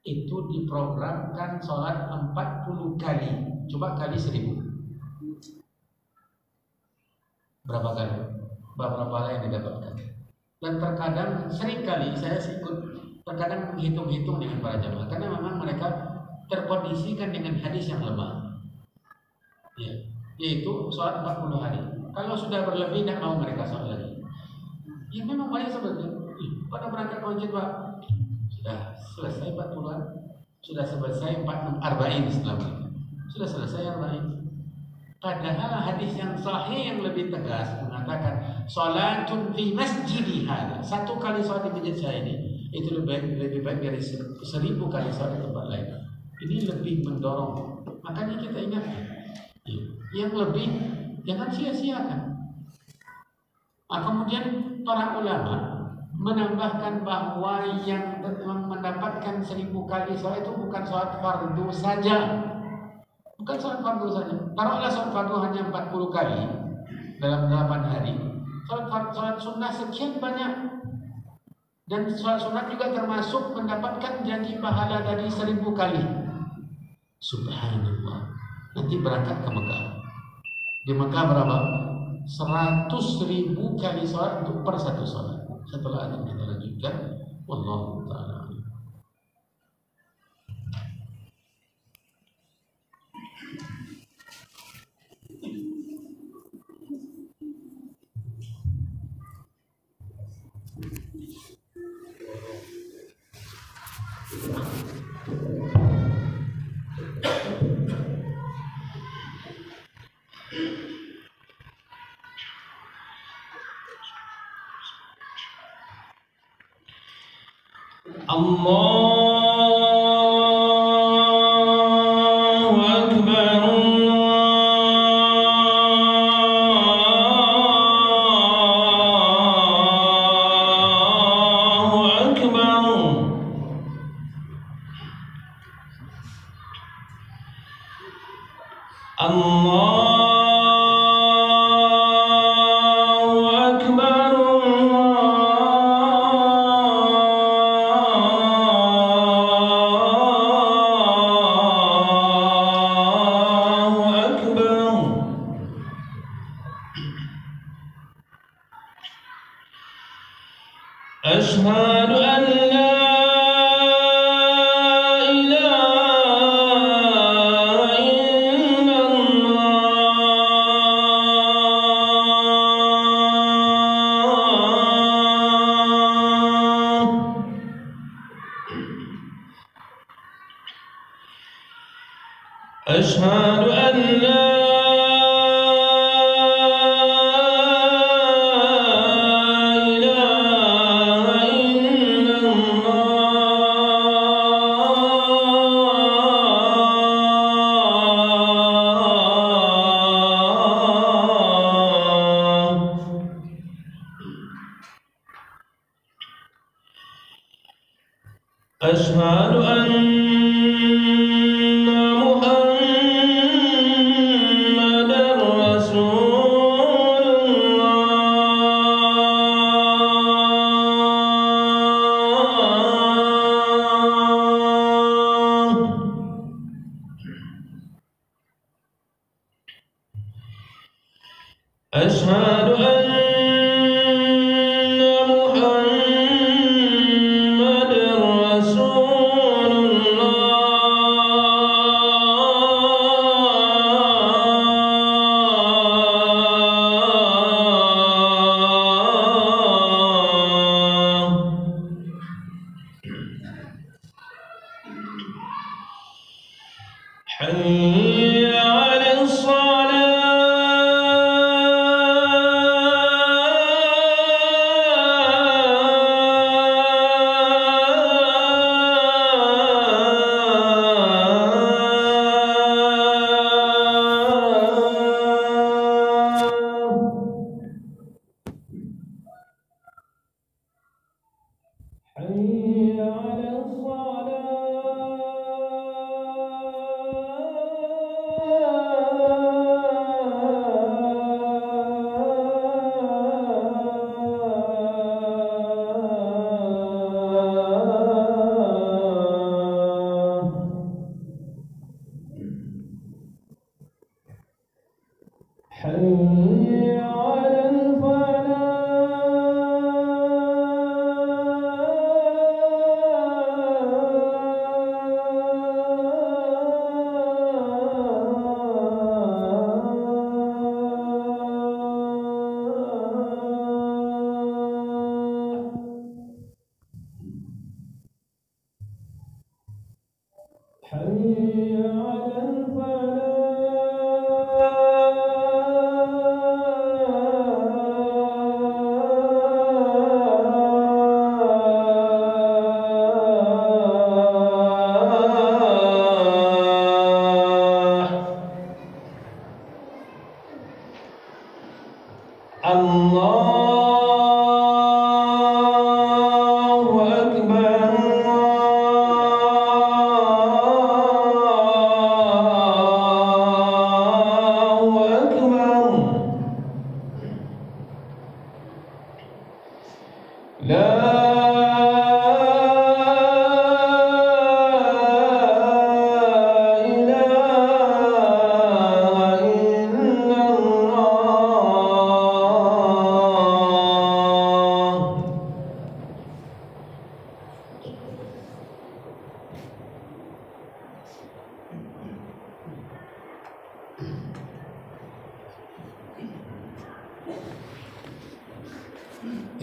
A: itu diprogramkan sholat 40 kali. Coba kali 1000. Berapa kali? Berapa pahala yang didapatkan? Dan terkadang seringkali saya ikut terkadang menghitung-hitung dengan para jamaah, karena memang mereka terkondisikan dengan hadis yang lemah, ya, yaitu sholat 40 hari. Kalau sudah berlebih tidak mau mereka sholat lagi. Ya memang banyak seperti itu. Pada berangkat masjid Pak, sudah selesai 40-an, sudah selesai 40 setelah mereka, sudah selesai 40. Padahal hadis yang sahih yang lebih tegas mengatakan sholatun fi masjidi hadza, satu kali sholat di masjid saya ini itu lebih baik dari 1000 kali sholat di tempat lain. Ini lebih mendorong. Makanya kita ingat, yang lebih jangan sia-siakan. Kemudian para ulama menambahkan bahwa yang mendapatkan 1000 kali sholat itu bukan sholat fardu saja. Bukan sholat fardu saja. Taruhlah sholat fardu hanya 40 kali dalam 8 hari. Sholat sunnah sekian banyak. Dan sholat sunnah juga termasuk mendapatkan janji pahala dari 1000 kali. Subhanallah. Nanti berangkat ke Mekah. Di Mekah berapa? 100.000 kali sholat untuk per satu sholat. Setelah itu kita lanjutkan. Wallahu ta'ala.
B: Allahu Akbar, Allahu Akbar. Ashhadu an la ilaha illallah. Ashhadu an la Ashhadu anna Muhammadar Rasulullah. Ashhadu anna Muhammadar Rasulullah. حي على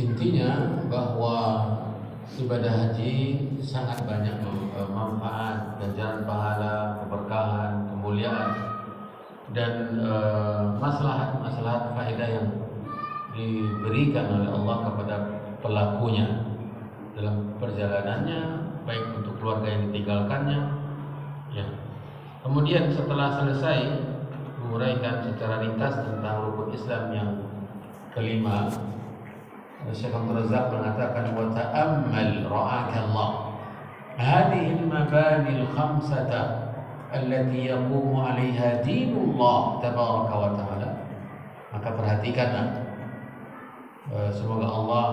A: Intinya bahwa ibadah haji sangat banyak manfaat, ganjaran pahala, keberkahan, kemuliaan, dan maslahat-maslahat faedah yang diberikan oleh Allah kepada pelakunya dalam perjalanannya, baik untuk keluarga yang ditinggalkannya. Ya. Kemudian setelah selesai menguraikan secara ringkas tentang rukun Islam yang kelima, Syekh Abdul Razak mengatakan wa ta'ammal ra'akallah hadhihi al-mabani al-khamsata allati yaqumu 'alayha dinullah tabaraka wa ta'ala. Maka perhatikanlah, semoga Allah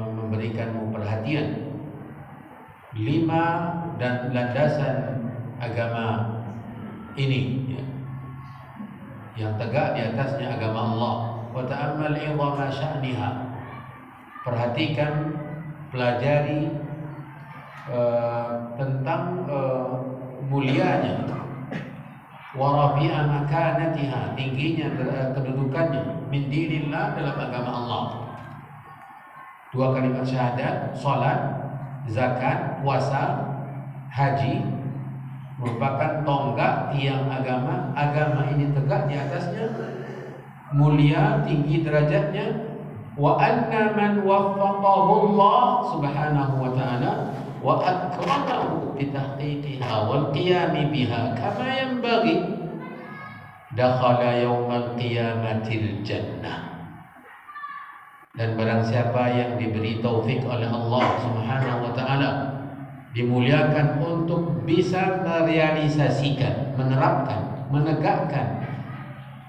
A: memberikanmu perhatian 5 dan landasan agama ini, ya, yang tegak di atasnya agama Allah. Wa ta'ammal 'idhama sya'niha, perhatikan, pelajari tentang mulianya, wa rafi'a makanatiha, tingginya kedudukannya, min dinillah, dalam agama Allah. 2 kalimat syahadat, salat, zakat, puasa, haji merupakan tonggak tiang agama. Agama ini tegak di atasnya, mulia, tinggi derajatnya. Wa anna man waffaqahu Allah subhanahu wa ta'ala wa akramahu bi tahqiqiha wal qiyam biha kama yanbaghi dakhala yaumal qiyamatil jannah. Dan barang siapa yang diberi taufik oleh Allah subhanahu wa ta'ala, dimuliakan untuk bisa merealisasikan, menerapkan, menegakkan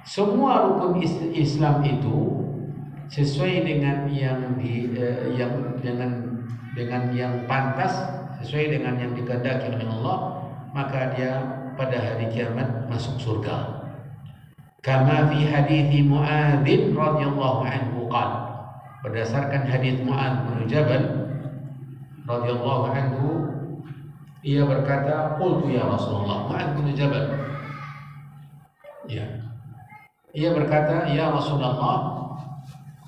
A: semua rukun Islam itu sesuai dengan yang pantas, sesuai dengan yang dikehendaki oleh Allah, maka dia pada hari kiamat masuk surga. Kama fi hadits Mu'adz radhiyallahu anhu qala, berdasarkan hadis Mu'adz bin Jabal radhiyallahu anhu, ia berkata, qultu ya Rasulullah. Mu'adz bin Jabal, ya, ia berkata, ya Rasulullah,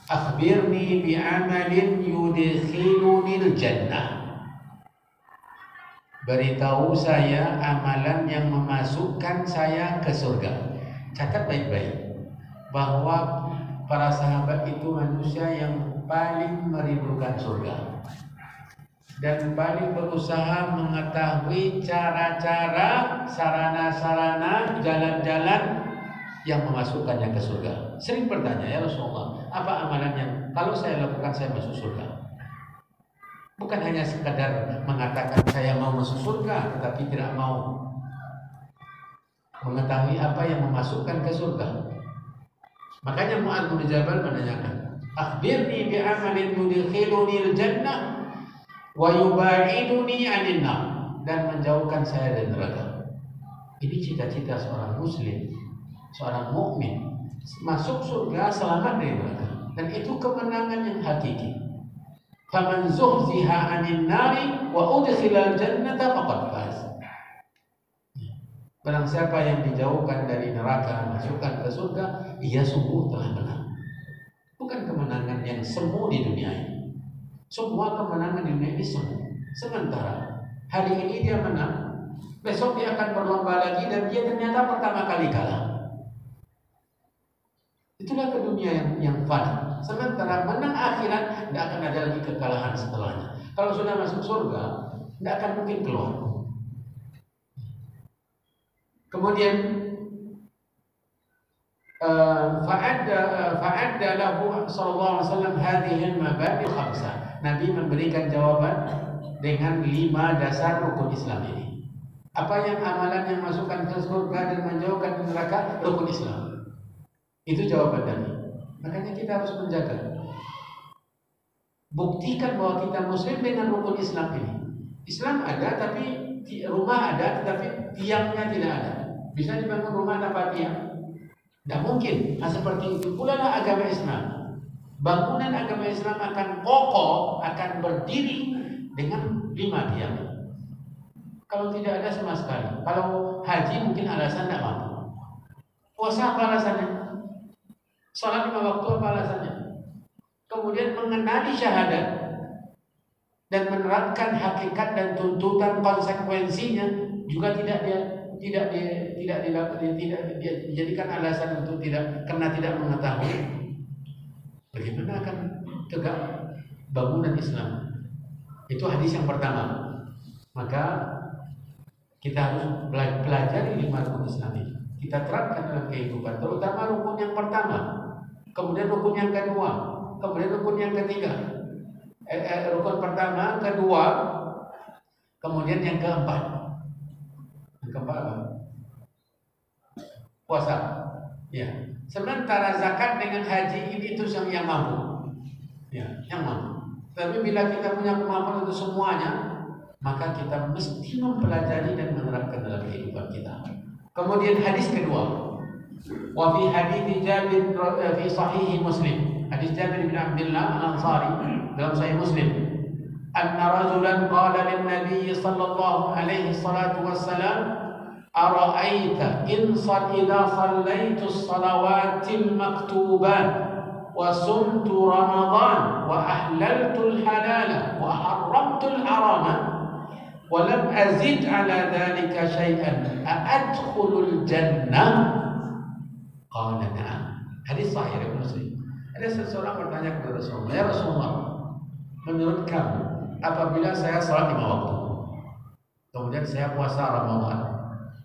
A: akhbirni bi'amalin yudkhilunil jannah, beritahu saya amalan yang memasukkan memasukkan saya ke surga. Catat baik-baik bahwa para sahabat itu manusia yang paling merindukan surga dan paling berusaha mengetahui cara-cara, sarana-sarana, jalan-jalan yang memasukkannya ke surga. Sering bertanya, ya Rasulullah, apa amalannya? Kalau saya lakukan, saya masuk surga. Bukan hanya sekadar mengatakan saya mau masuk surga, tetapi tidak mau mengetahui apa yang memasukkan ke surga. Makanya Mu'adz bin Jabal menanyakan, akhbirni bi amalin yudkhiluni al-jannah wa yubaiduni 'anil nar, dan menjauhkan saya dari neraka. Ini cita-cita seorang muslim, seorang mukmin, masuk surga, selamat dari neraka, dan itu kemenangan yang hakiki. Faman zuhziha 'anil nari wa udkhilal jannata faqad faz. Barang siapa yang dijauhkan dari neraka, masukkan ke surga, ia sungguh telah menang. Bukan kemenangan yang semu di dunia ini. Semua kemenangan di dunia ini semu. Sementara hari ini dia menang, besok dia akan berlomba lagi dan dia ternyata pertama kali kalah. Itulah ke dunia yang fana. Sementara menang akhirat, tidak akan ada lagi kekalahan setelahnya. Kalau sudah masuk surga, tidak akan mungkin keluar. Kemudian fa'adda lahu sallallahu alaihi wasallam hadhihi al-mabadi' khamsah. Nabi memberikan jawaban dengan 5 dasar rukun Islam ini. Apa yang amalan yang masukkan ke surga dan menjauhkan neraka? Rukun Islam. Itu jawaban Nabi. Makanya kita harus menjaga. Buktikan bahwa kita muslim dengan rukun Islam ini. Islam ada tapi rumah ada tetapi tiangnya tidak ada. Bisa dibangun rumah tanpa tiang? Tidak mungkin. Nah, seperti itu pula lah agama Islam. Bangunan agama Islam akan kokoh, akan berdiri dengan 5 tiang. Kalau tidak ada sama sekali. Kalau haji mungkin alasan tidak mampu. Puasa apa alasannya? Salat 5 waktu apa alasannya? Kemudian mengenali syahadat dan menerapkan hakikat dan tuntutan konsekuensinya juga tidak dijadikan alasan untuk karena tidak mengetahui. Bagaimana akan tegak bangunan Islam? Itu hadis yang pertama. Maka kita harus pelajari 5 rukun Islam ini. Kita terapkan dalam kehidupan, terutama rukun yang pertama, kemudian rukun yang kedua, kemudian rukun yang ketiga. Rukun pertama, kedua, kemudian yang keempat. Yang keempat apa? Puasa. Ya. Sementara zakat dengan haji ini itu yang mampu. Ya, yang mampu. Tapi bila kita punya kemampuan untuk semuanya, maka kita mesti mempelajari dan menerapkan dalam kehidupan kita. Kemudian hadis kedua. Wa fi hadits Jabir fi sahih Muslim. Hadis Jabir bin Abdullah Al-Ansari dalam Sahih Muslim. Anna rajulan qala lin Nabi sallallahu alaihi salatu wassalam, ara'aita in idza sallaitu as-salawatil maktubat wa sumtu Ramadan wa ahlaltu al-halala wa harramtu al-harama wa lam azid ala dhalika shay'an a'adkhulul jannah? Qala na'am. Hadis sahih riwayat Muslim. Ada seseorang bertanya kepada Rasulullah, ya Rasulullah, menurut kamu apabila saya salat 5 waktu, kemudian saya puasa Ramadan,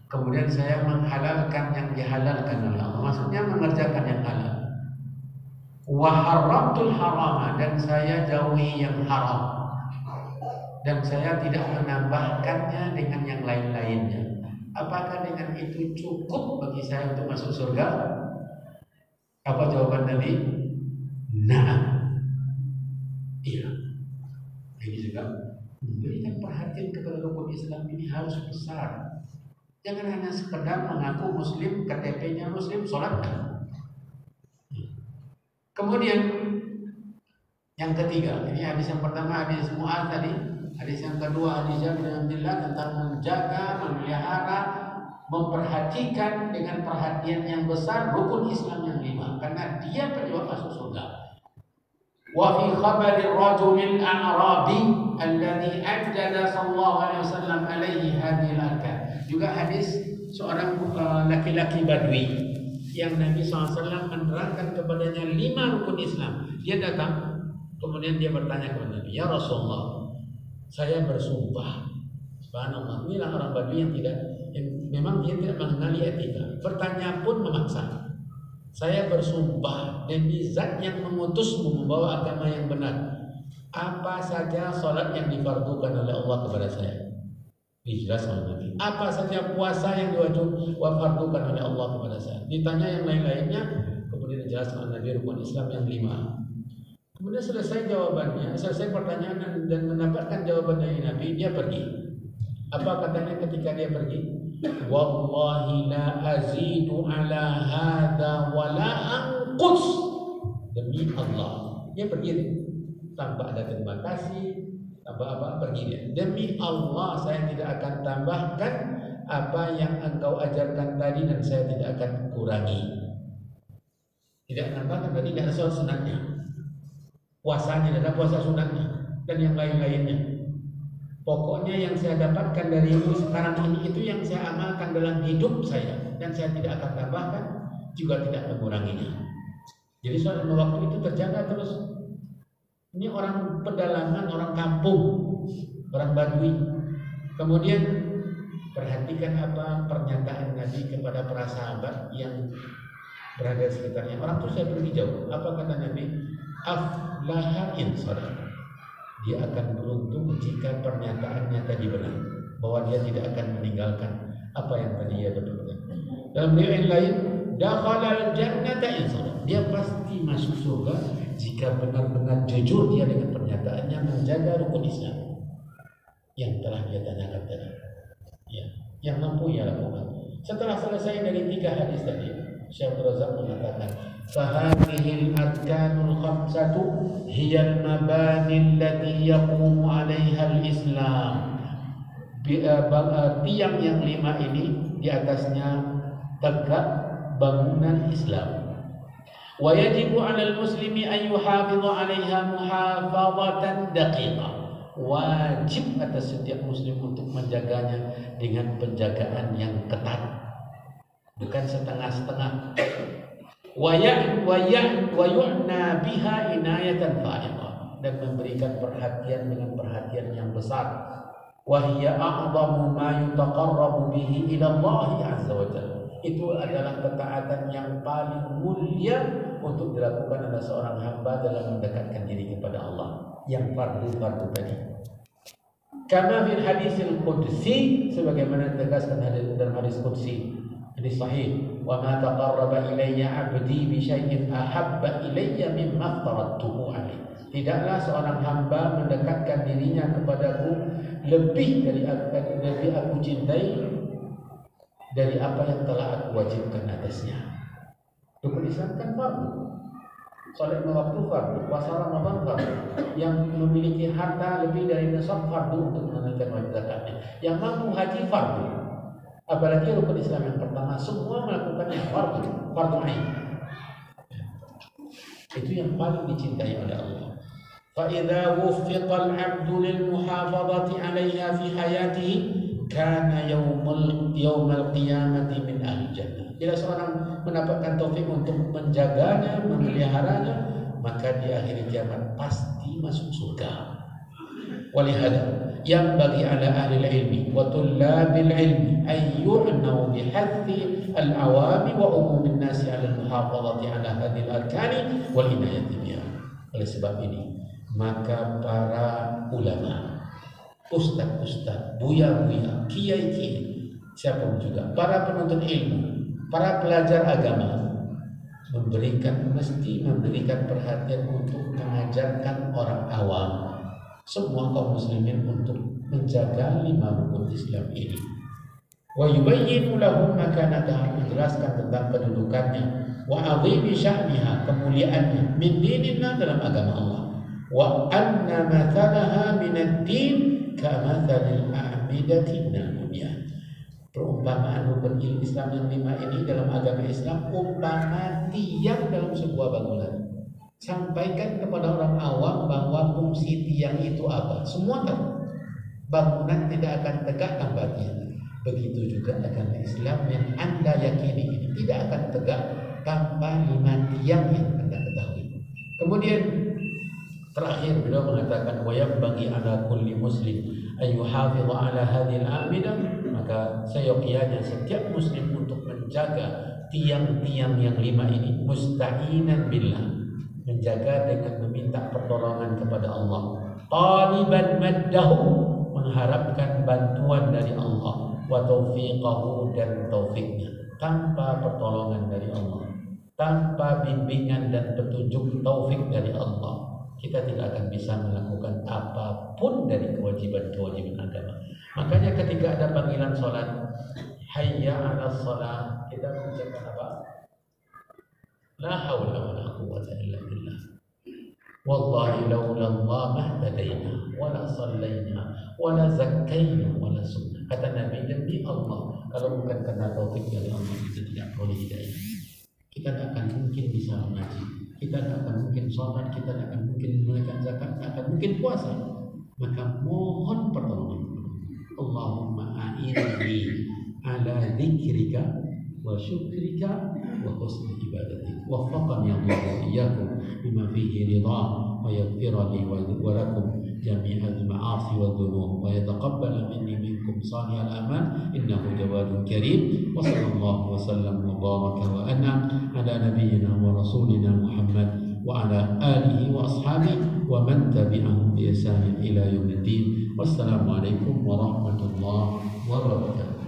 A: kemudian saya menghalalkan yang dihalalkan oleh Allah, maksudnya mengerjakan yang halal, wa haramtul harama, dan saya jauhi yang haram, dan saya tidak menambahkannya dengan yang lain-lainnya, apakah dengan itu cukup bagi saya untuk masuk surga? Apa jawaban Nabi? Nah, iya. Ini juga memberikan perhatian kepada rukun Islam ini harus besar. Jangan hanya sekedar mengaku Muslim, KTP-nya Muslim, sholat. Kemudian yang ketiga, ini hadis yang pertama hadis Mu'adz tadi, hadis yang kedua hadis Jabir bin Abdullah tentang menjaga, memelihara, memperhatikan dengan perhatian yang besar rukun Islam yang 5, karena dia penyebab masuk surga. Wa fi khabari rajulil a'rabi alladhi ajjada sallallahu alaihi wasallam alaihi hadhihi al-arkan. juga hadis seorang laki-laki Badui yang Nabi SAW menerangkan kepadanya 5 rukun Islam. Dia datang, kemudian dia bertanya kepada Nabi, "Ya Rasulullah, saya bersumpah." Subhanallah, inilah orang Badui yang memang dia tidak mengenali etika. Bertanya pun memaksa. "Saya bersumpah demi zat yang mengutusmu membawa agama yang benar, apa saja salat yang difardukan oleh Allah kepada saya?" Dijelaskan oleh Nabi. "Apa saja puasa yang diwajibkan oleh Allah kepada saya?" Ditanya yang lain-lainnya, kemudian dijelaskan oleh Nabi rukun Islam yang 5. Kemudian selesai jawabannya, selesai pertanyaan dan mendapatkan jawaban dari Nabi, dia pergi. Apa katanya ketika dia pergi? "Wallahi la azidu ala hadha wa la anqus." Demi Allah, dia pergi tanpa ada terima kasih, apa pergi dia. "Demi Allah, saya tidak akan tambahkan apa yang engkau ajarkan tadi dan saya tidak akan kurangi." Tidak tambahkan tadi, tidak ada soal sunatnya. Puasanya tidak ada puasa sunatnya dan yang lain-lainnya. Pokoknya yang saya dapatkan dari itu sekarang ini itu yang saya amalkan dalam hidup saya dan saya tidak akan tambahkan juga tidak menguranginya. Jadi soal waktu itu terjaga terus. Ini orang pedalaman, orang kampung, orang Badui. Kemudian perhatikan apa pernyataan Nabi kepada para sahabat yang berada di sekitarnya. Orang itu saya pergi jauh. Apa kata Nabi? "Aflaha in sadaq." Dia akan beruntung jika pernyataannya tadi benar, bahwa dia tidak akan meninggalkan apa yang tadi ia dapatkan. Dalam riwayat lain, "Dakhalal jannata in sadaq." Dia pasti masuk surga jika benar-benar jujur dia dengan pernyataannya menjaga rukun Islam yang telah dia tanyakan tadi. Ya, yang mampu ia lakukan. Setelah selesai dari 3 hadis tadi, Syekh Razak mengatakan, "Fahadhil arkanul khamsatu hiyal mabani allati yaqumu 'alaiha al-Islam." Tiang yang 5 ini di atasnya tegak bangunan Islam. Wa yajibu 'alal muslimi an yuhafidha 'alaiha muhafadhatan daqiqah. Wajib atas setiap muslim untuk menjaganya dengan penjagaan yang ketat, bukan setengah-setengah. Wa yu'na biha inayatan fa'iqah, dan memberikan perhatian dengan perhatian yang besar. Wa hiya a'zamu ma yutaqarrabu bihi ila Allah azza wa jalla. Itu adalah ketaatan yang paling mulia untuk dilakukan oleh seorang hamba dalam mendekatkan diri kepada Allah, yang fardu-fardu tadi. Kama fil hadisil qudsi, sebagaimana ditegaskan dalam hadis qudsi, hadis sahih, "Wa ma taqarraba ilayya 'abdi bi syai'in ahabba ilayya mimma aftaradtuhu 'alaihi." Tidaklah seorang hamba mendekatkan dirinya kepadaku lebih aku cintai dari apa yang telah aku wajibkan atasnya. Rukun Islam kan fardu. Salat 5 waktu fardu, puasa Ramadan fardu. Yang memiliki harta lebih dari nisab fardu untuk menunaikan wajib zakatnya. Yang mampu haji fardu. Apalagi rukun Islam yang pertama, semua melakukannya fardu ain. Itu yang paling dicintai oleh Allah. فَإِذَا وُفِّقَ الْعَبْدُ لِلْمُحَافَظَةِ عَلَيْهَا فِي حَيَاتِهِ كَانَ يَوْمَ الْقِيَامَةِ مِنْ أَهْلِ الْجَنَّةِ. Bila seorang mendapatkan taufik untuk menjaganya, memeliharanya, maka di akhir kiamat pasti masuk surga. Walihada yang bagi ala ahli ilmi wa tullabil ilmi ay yu'nau bihadhi al-awami wa umumin nasi ala al-muhafazati ala hadhihi al-arkani wal inayati biha. Oleh sebab ini, maka para ulama, ustaz-ustaz, buya-buya, kiai-kiai, siapapun juga, para penuntut ilmu, para pelajar agama mesti memberikan perhatian untuk mengajarkan orang awam, semua kaum muslimin, untuk menjaga 5 rukun Islam ini. Wa yubayyinu lahum makanataha, menjelaskan tentang kedudukannya, wa 'azimi sya'niha, kemuliaannya, min dinillah, dalam agama Allah, wa anna mathalaha min ad-din kamathalil a'midati minal bunyan. Perumpamaan rukun Islam yang 5 ini dalam agama Islam umpama tiang dalam sebuah bangunan. Sampaikan kepada orang awam bahwa fungsi tiang itu apa. Semua tahu. Bangunan tidak akan tegak tanpa tiang. Begitu juga agama Islam yang Anda yakini ini tidak akan tegak tanpa 5 tiang yang Anda ketahui. Kemudian terakhir beliau mengatakan wa yanbaghi ala kulli muslim ay yuhafidha ala hadhihi al-a'midah, maka seyogyanya setiap muslim untuk menjaga tiang-tiang yang 5 ini, musta'inan billah, menjaga dengan meminta pertolongan kepada Allah, taliban maddahu, mengharapkan bantuan dari Allah, wa taufiqahu, dan taufiknya. Tanpa pertolongan dari Allah, tanpa bimbingan dan petunjuk taufik dari Allah, kita tidak akan bisa melakukan apapun dari kewajiban-kewajiban agama. Makanya ketika ada panggilan sholat, hayya 'alas shalah, kita mengucapkan apa? La haula wala quwwata illa billah. Wallahi laula Allah mahtadaina wala sallaina wala zakkaina wala sunnah. Kata Nabi, demi Allah, kalau bukan karena taufik dari Allah, kita tidak boleh hidayah. Kita tidak akan mungkin bisa mengaji, kita tidak akan mungkin sholat, kita tidak akan mungkin menunaikan zakat, tidak akan mungkin puasa. Maka mohon pertolongan. Allahumma a'inni ala dzikrika wa syukrika wa husni ibadatik. Waffaqani Allah wa iyyakum bima fihi ridha wa yaghfir li wa lakum jami'al ma'asi wa dhunub wa yataqabbal minni minkum salihal a'mal innahu jawadun karim. Wa sallallahu wa sallam wa baraka wa an'am ala nabiyyina wa rasulina Muhammad wa ala alihi wa ashabihi wa man tabi'ahum bi ihsan ila yaumiddin. Wassalamu alaikum warahmatullahi wabarakatuh.